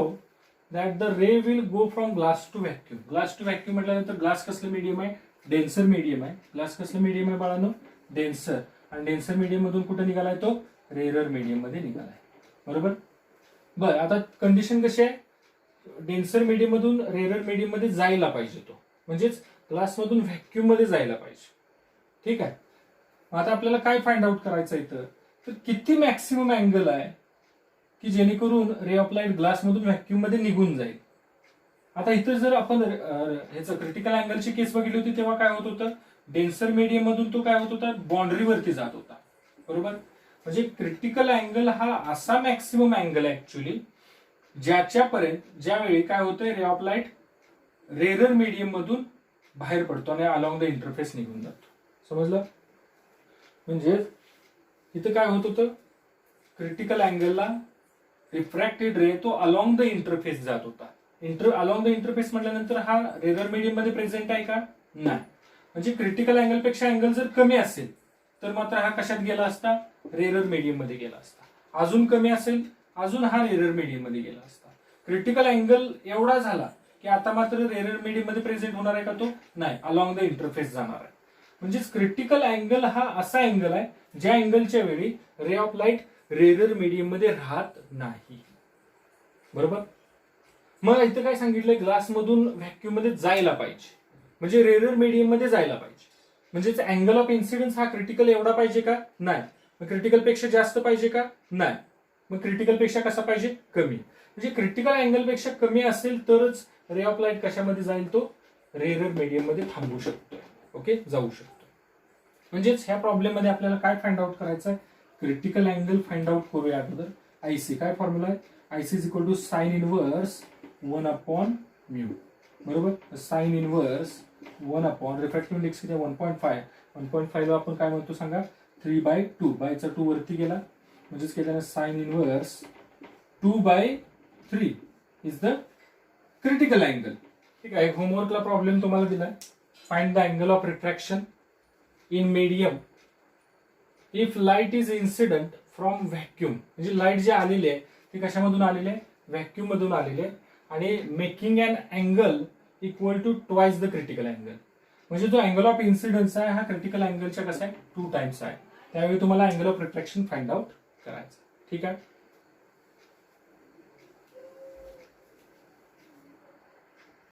that the ray will go from glass to vacuum. Glass to vacuum म्हटल्यानंतर ग्लास कसलं मीडियम आहे, डेन्सर मीडियम आहे. ग्लास कसलं मीडियम आहे बाळांनो, डेन्सर. आणि डेन्सर मीडियम मधून कुठे निघालाय तो, रेअर मीडियम मध्ये निघालाय, बरोबर. बर, आता कंडिशन कशी आहे, डेन्सर मीडियम मधून रेअर मीडियम मध्ये जायला पाहिजे तो, म्हणजेच ग्लास मधून व्हॅक्यूम मध्ये जायला पाहिजे. ठीक आहे, आता आपल्याला काय फाइंड आउट करायचं इथं, तर किती मॅक्सिमम अँगल आहे की जेणेकरून रे ऑफ लाईट ग्लास मधून व्हॅक्यूम मध्ये निघून जाईल. आता इथं जर आपण ह्याचं क्रिटिकल अँगलची केस बघितली होती तेव्हा काय होत होतं, डेन्सर मीडियम मधून तो काय होत होता, बाउंड्रीवरती जात होता, बरोबर. म्हणजे क्रिटिकल अँगल हा असा मॅक्सिमम अँगल आहे ऍक्च्युली ज्याच्यापर्यंत ज्यावेळी काय होतंय रे ऑफ लाईट रेरर मीडियम मधून बाहेर पडतो आणि अलॉंग द इंटरफेस निघून जातो. समजलं? म्हणजे इथं काय होत होतं क्रिटिकल अँगलला रिफ्रॅक्टेड रे तो अलॉंग द इंटरफेस जात होता. अलॉंग द इंटरफेस म्हटल्यानंतर हा रेरर मीडियम मध्ये प्रेझेंट आहे का? नाही. म्हणजे क्रिटिकल अँगल पेक्षा अँगल जर कमी असेल तर मात्र हा कशात गेला असता? रेरर मीडियम मध्ये गेला असता. अजून कमी असेल अजून हा रेरर मीडियम मध्ये गेला असता. क्रिटिकल अँगल एवढा झाला की आता मात्र रेरर मीडियम मध्ये प्रेझेंट होणार आहे का? तो नाही, अलॉंग द इंटरफेस जाणार आहे. म्हणजेच क्रिटिकल अँगल हा असा अँगल आहे ज्या अँगलच्या वेळी रे ऑफ लाईट रेरर मीडियम मध्ये राहत नाही. बरोबर? मग इथं काय सांगितलंय ग्लास मधून व्हॅक्यूम मध्ये जायला पाहिजे म्हणजे रेरर मीडियम मध्ये जायला पाहिजे. म्हणजेच अँगल ऑफ इन्सिडन्स हा क्रिटिकल एवढा पाहिजे का? नाही. मग क्रिटिकल पेक्षा जास्त पाहिजे का? नाही. मग क्रिटिकल पेक्षा कसा पाहिजे? कमी. म्हणजे क्रिटिकल अँगल पेक्षा कमी असेल तरच रे ऑफ लाईट कशामध्ये जाईल? तो रेरर मीडियम मध्ये थांबू शकतो. ओके, जाऊ शकतो. म्हणजेच ह्या प्रॉब्लेम मध्ये आपल्याला काय फाइंड आउट करायचं आहे? क्रिटिकल अँगल फाइंड आउट करूया अगोदर. आयसी काय फॉर्म्युला आहे? I C is equal to sine inverse 1/μ. बरोबर? साइन इनवर्स 1 रिफ्रॅक्टिव्ह इंडेक्स किती? 1.5. 1.5 ला आपण काय म्हणतो सांगा? 3/2. बायचा 2 वरती गेला म्हणजेच केल्याने sine inverse 2/3 is the critical angle. ठीक आहे. होमवर्कला प्रॉब्लेम तुम्हाला दिलाय. Find the angle of refraction in medium if light is incident from vacuum. म्हणजे लाईट जे आलेली आहे ती कशामधून आलेली आहे? व्हॅक्यूम मधून आलेली आहे आणि making an angle equal to twice the critical angle. म्हणजे जो अँगल ऑफ इन्सिडन्स आहे हा क्रिटिकल अँगलच्या कसा आहे? 2 टाइम्स आहे. त्यावेळी तुम्हाला angle of refraction find out करायचं. ठीक आहे.